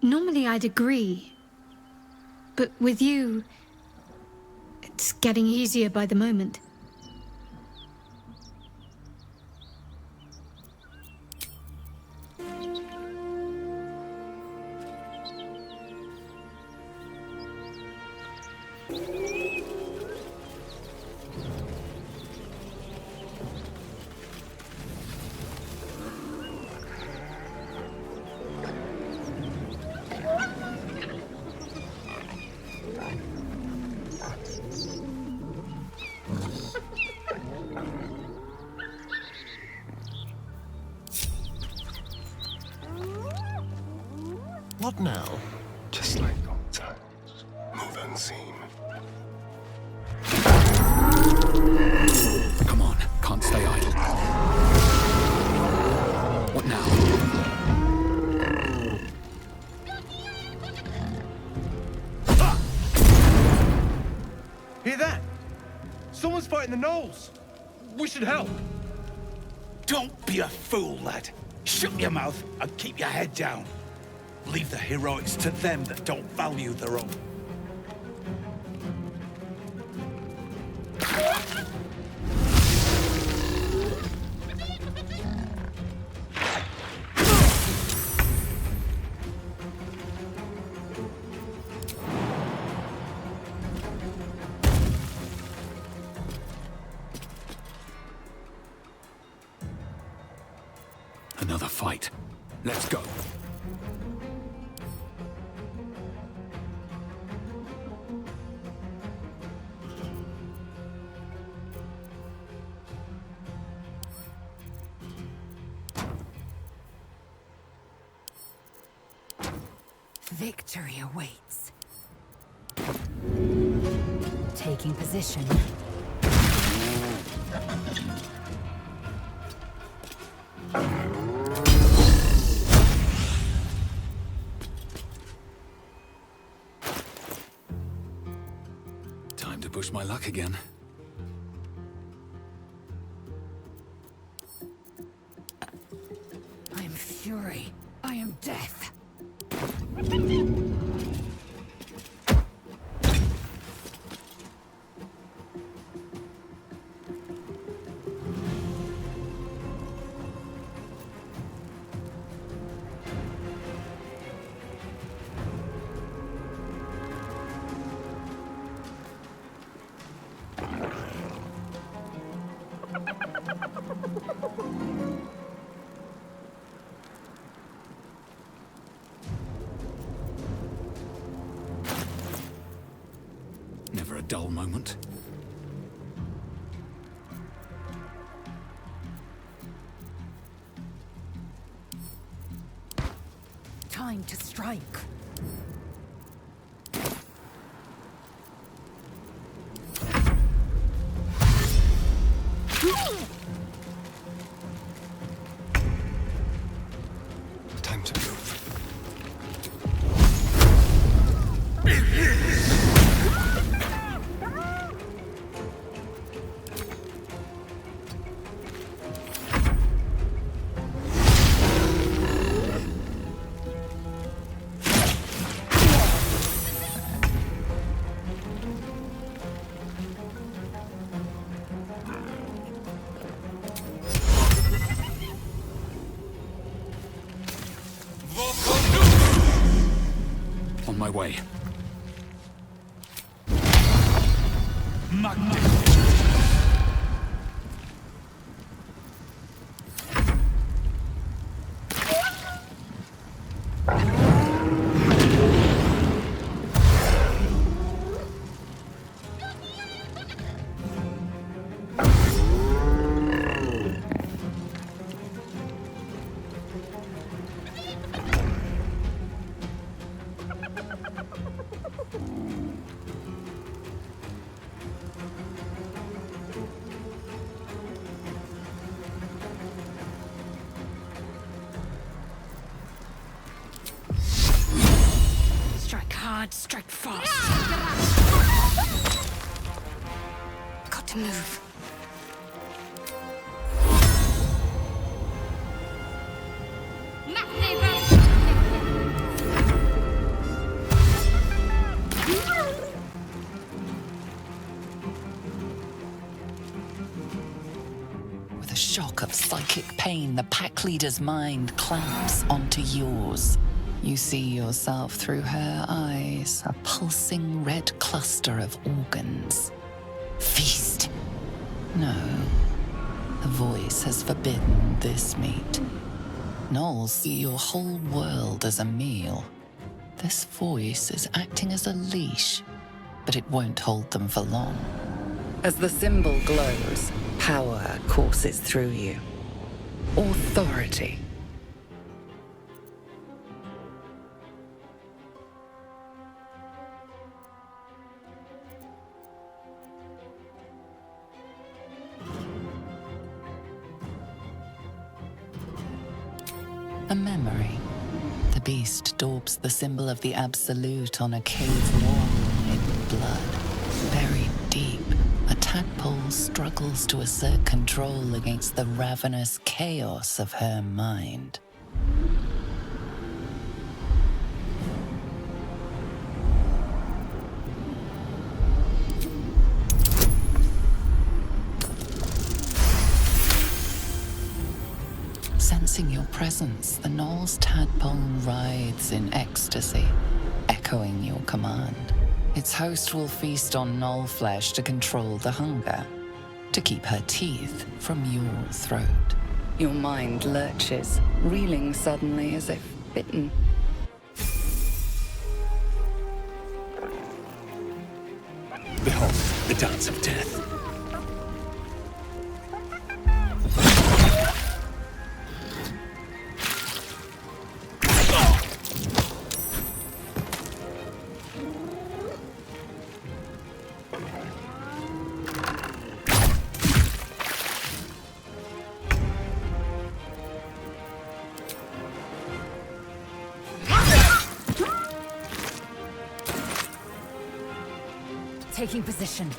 Normally I'd agree, but with you, it's getting easier by the moment. What now? Just like old times. Move unseen. Come on, can't stay idle. What now? Hear that? Someone's fighting the gnolls. We should help. Don't be a fool, lad. Shut your mouth and keep your head down. Leave the heroics to them that don't value their own. Another fight. Let's go. Victory awaits. Taking position. Time to push my luck again. I am fury. I am death. Never a dull moment. Time to strike. Time to move. On my way. Guard, strike fast. Got to move. With a shock of psychic pain, the pack leader's mind clamps onto yours. You see yourself through her eyes, a pulsing red cluster of organs. Feast. No. The voice has forbidden this meat. Gnolls see your whole world as a meal. This voice is acting as a leash, but it won't hold them for long. As the symbol glows, power courses through you. Authority. A memory. The beast daubs the symbol of the Absolute on a cave wall in blood. Buried deep, a tadpole struggles to assert control against the ravenous chaos of her mind. Sensing your presence, the Gnoll's tadpole writhes in ecstasy, echoing your command. Its host will feast on Gnoll flesh to control the hunger, to keep her teeth from your throat. Your mind lurches, reeling suddenly as if bitten. Behold, the dance of death. Taking position.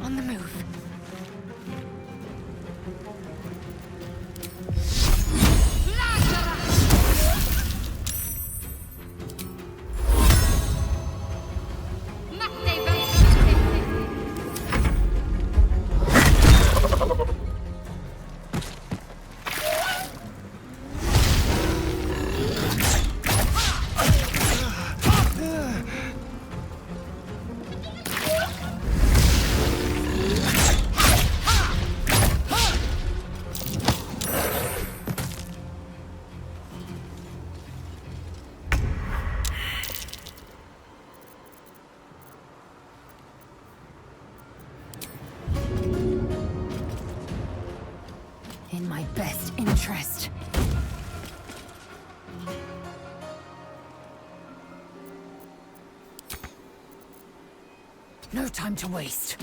On the move. In my best interest. No time to waste.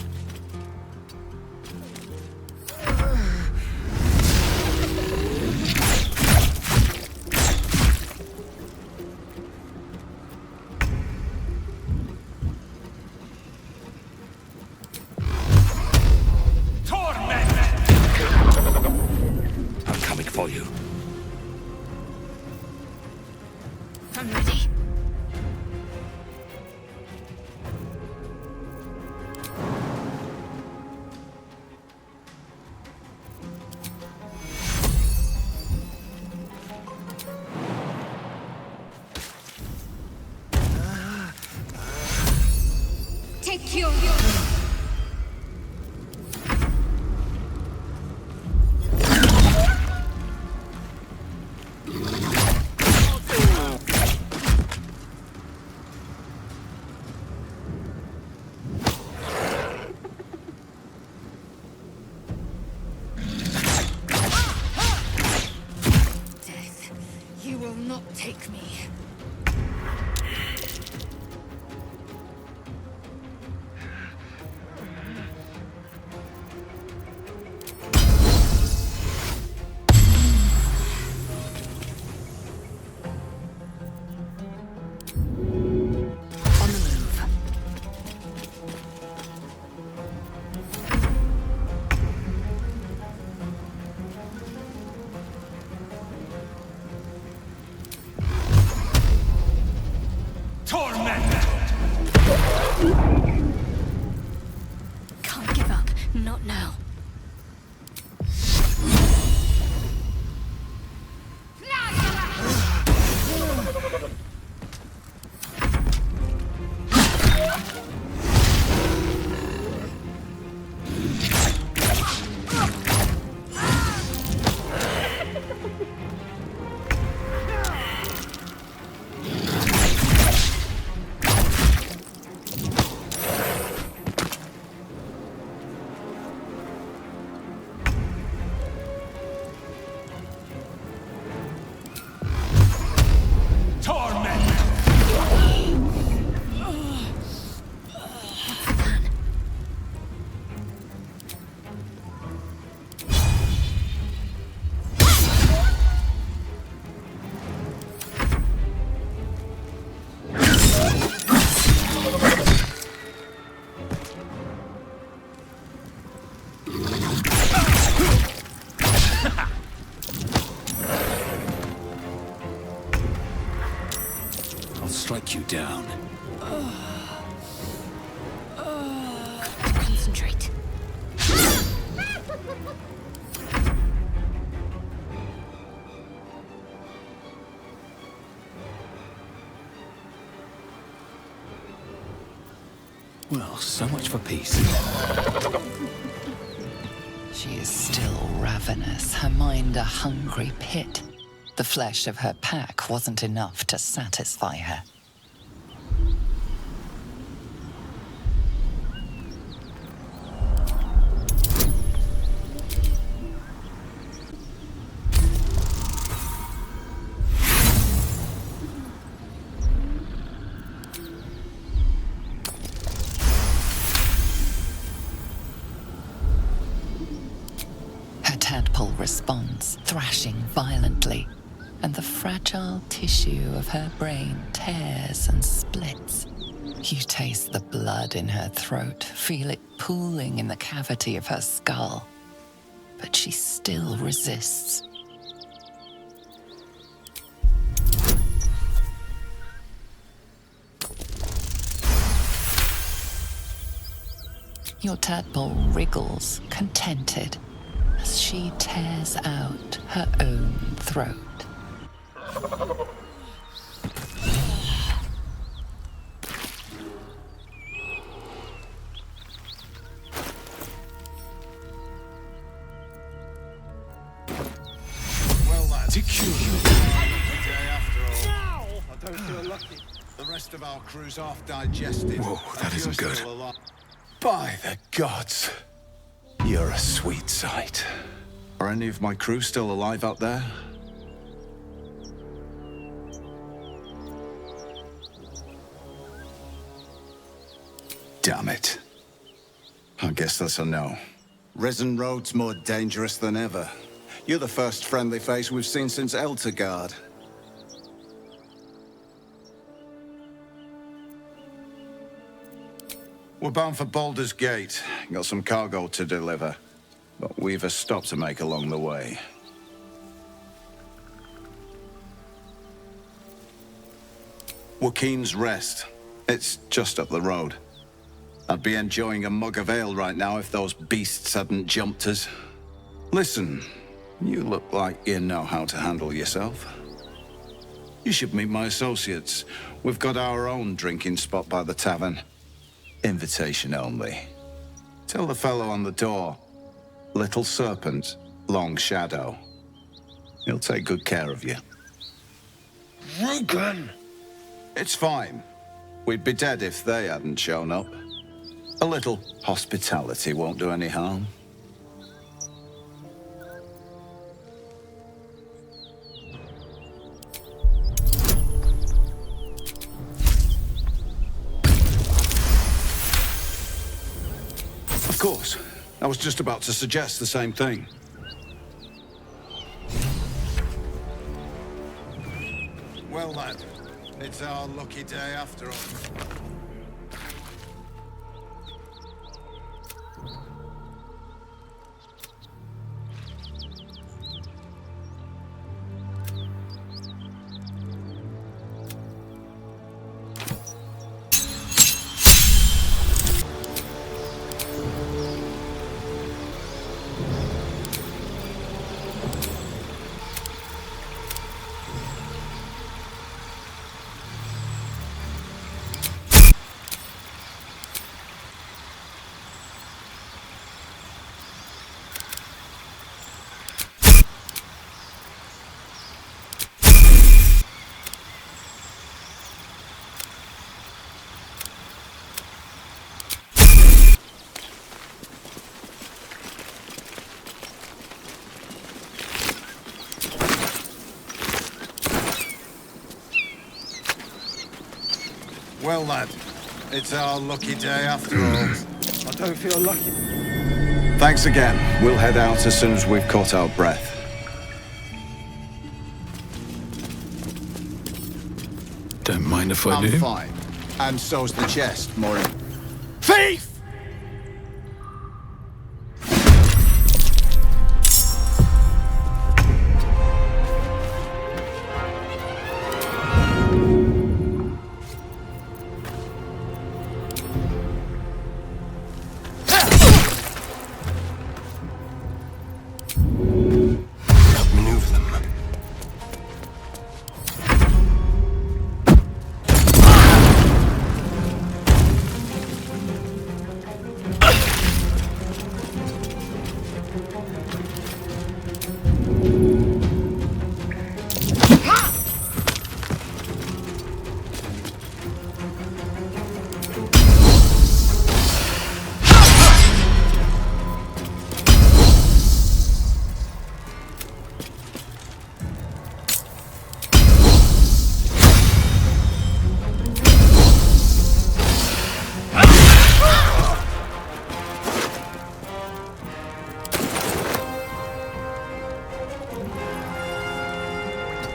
Torment! take you! Death, you will not take me. Can't give up. Not now. I'll strike you down. Concentrate. Well, so much for peace. She is still ravenous, her mind a hungry pit. The flesh of her pack wasn't enough to satisfy her. Her tadpole responds, thrashing violently, and the fragile tissue of her brain tears and splits. You taste the blood in her throat, feel it pooling in the cavity of her skull. But she still resists. Your tadpole wriggles, contented, as she tears out her own throat. Well, that's a day after all. I don't feel lucky. The rest of our crew's half digested. Whoa, that You're isn't good. still alive. By the gods, you're a sweet sight. Are any of my crew still alive out there? Damn it. I guess that's a no. Risen Road's more dangerous than ever. You're the first friendly face we've seen since Eltergard. We're bound for Baldur's Gate. Got some cargo to deliver. But we've a stop to make along the way. Joaquin's Rest. It's just up the road. I'd be enjoying a mug of ale right now if those beasts hadn't jumped us. Listen, you look like you know how to handle yourself. You should meet my associates. We've got our own drinking spot by the tavern. Invitation only. Tell the fellow on the door. Little serpent, long shadow. He'll take good care of you. Rugen! It's fine. We'd be dead if they hadn't shown up. A little hospitality won't do any harm. Of course. I was just about to suggest the same thing. Well, lad, it's our lucky day after all. Well, lad, it's our lucky day after all. I don't feel lucky. Thanks again. We'll head out as soon as we've caught our breath. Don't mind if I do. I'm fine. And so's the chest, more... Thief!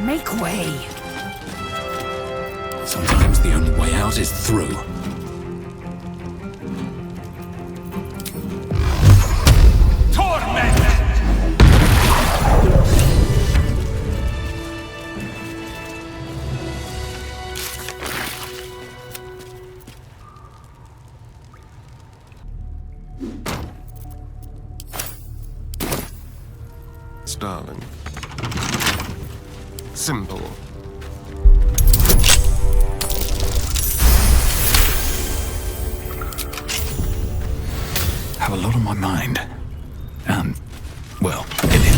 Make way. Sometimes the only way out is through. Darling. Simple. Have a lot on my mind. And, well, in it.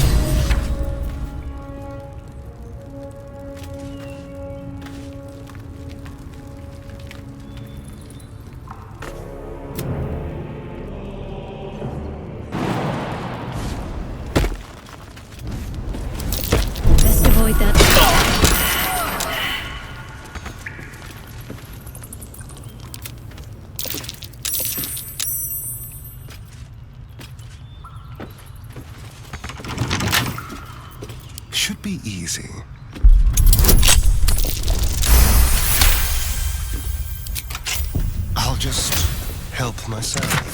Avoid that. Should be easy. I'll just help myself.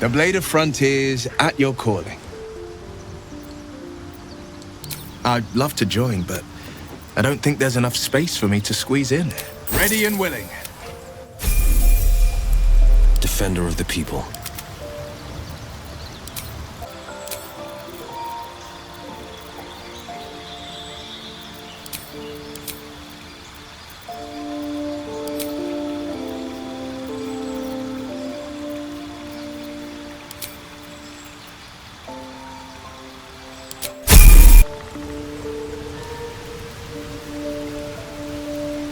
The Blade of Frontiers at your calling. I'd love to join, but I don't think there's enough space for me to squeeze in. Ready and willing. Defender of the people.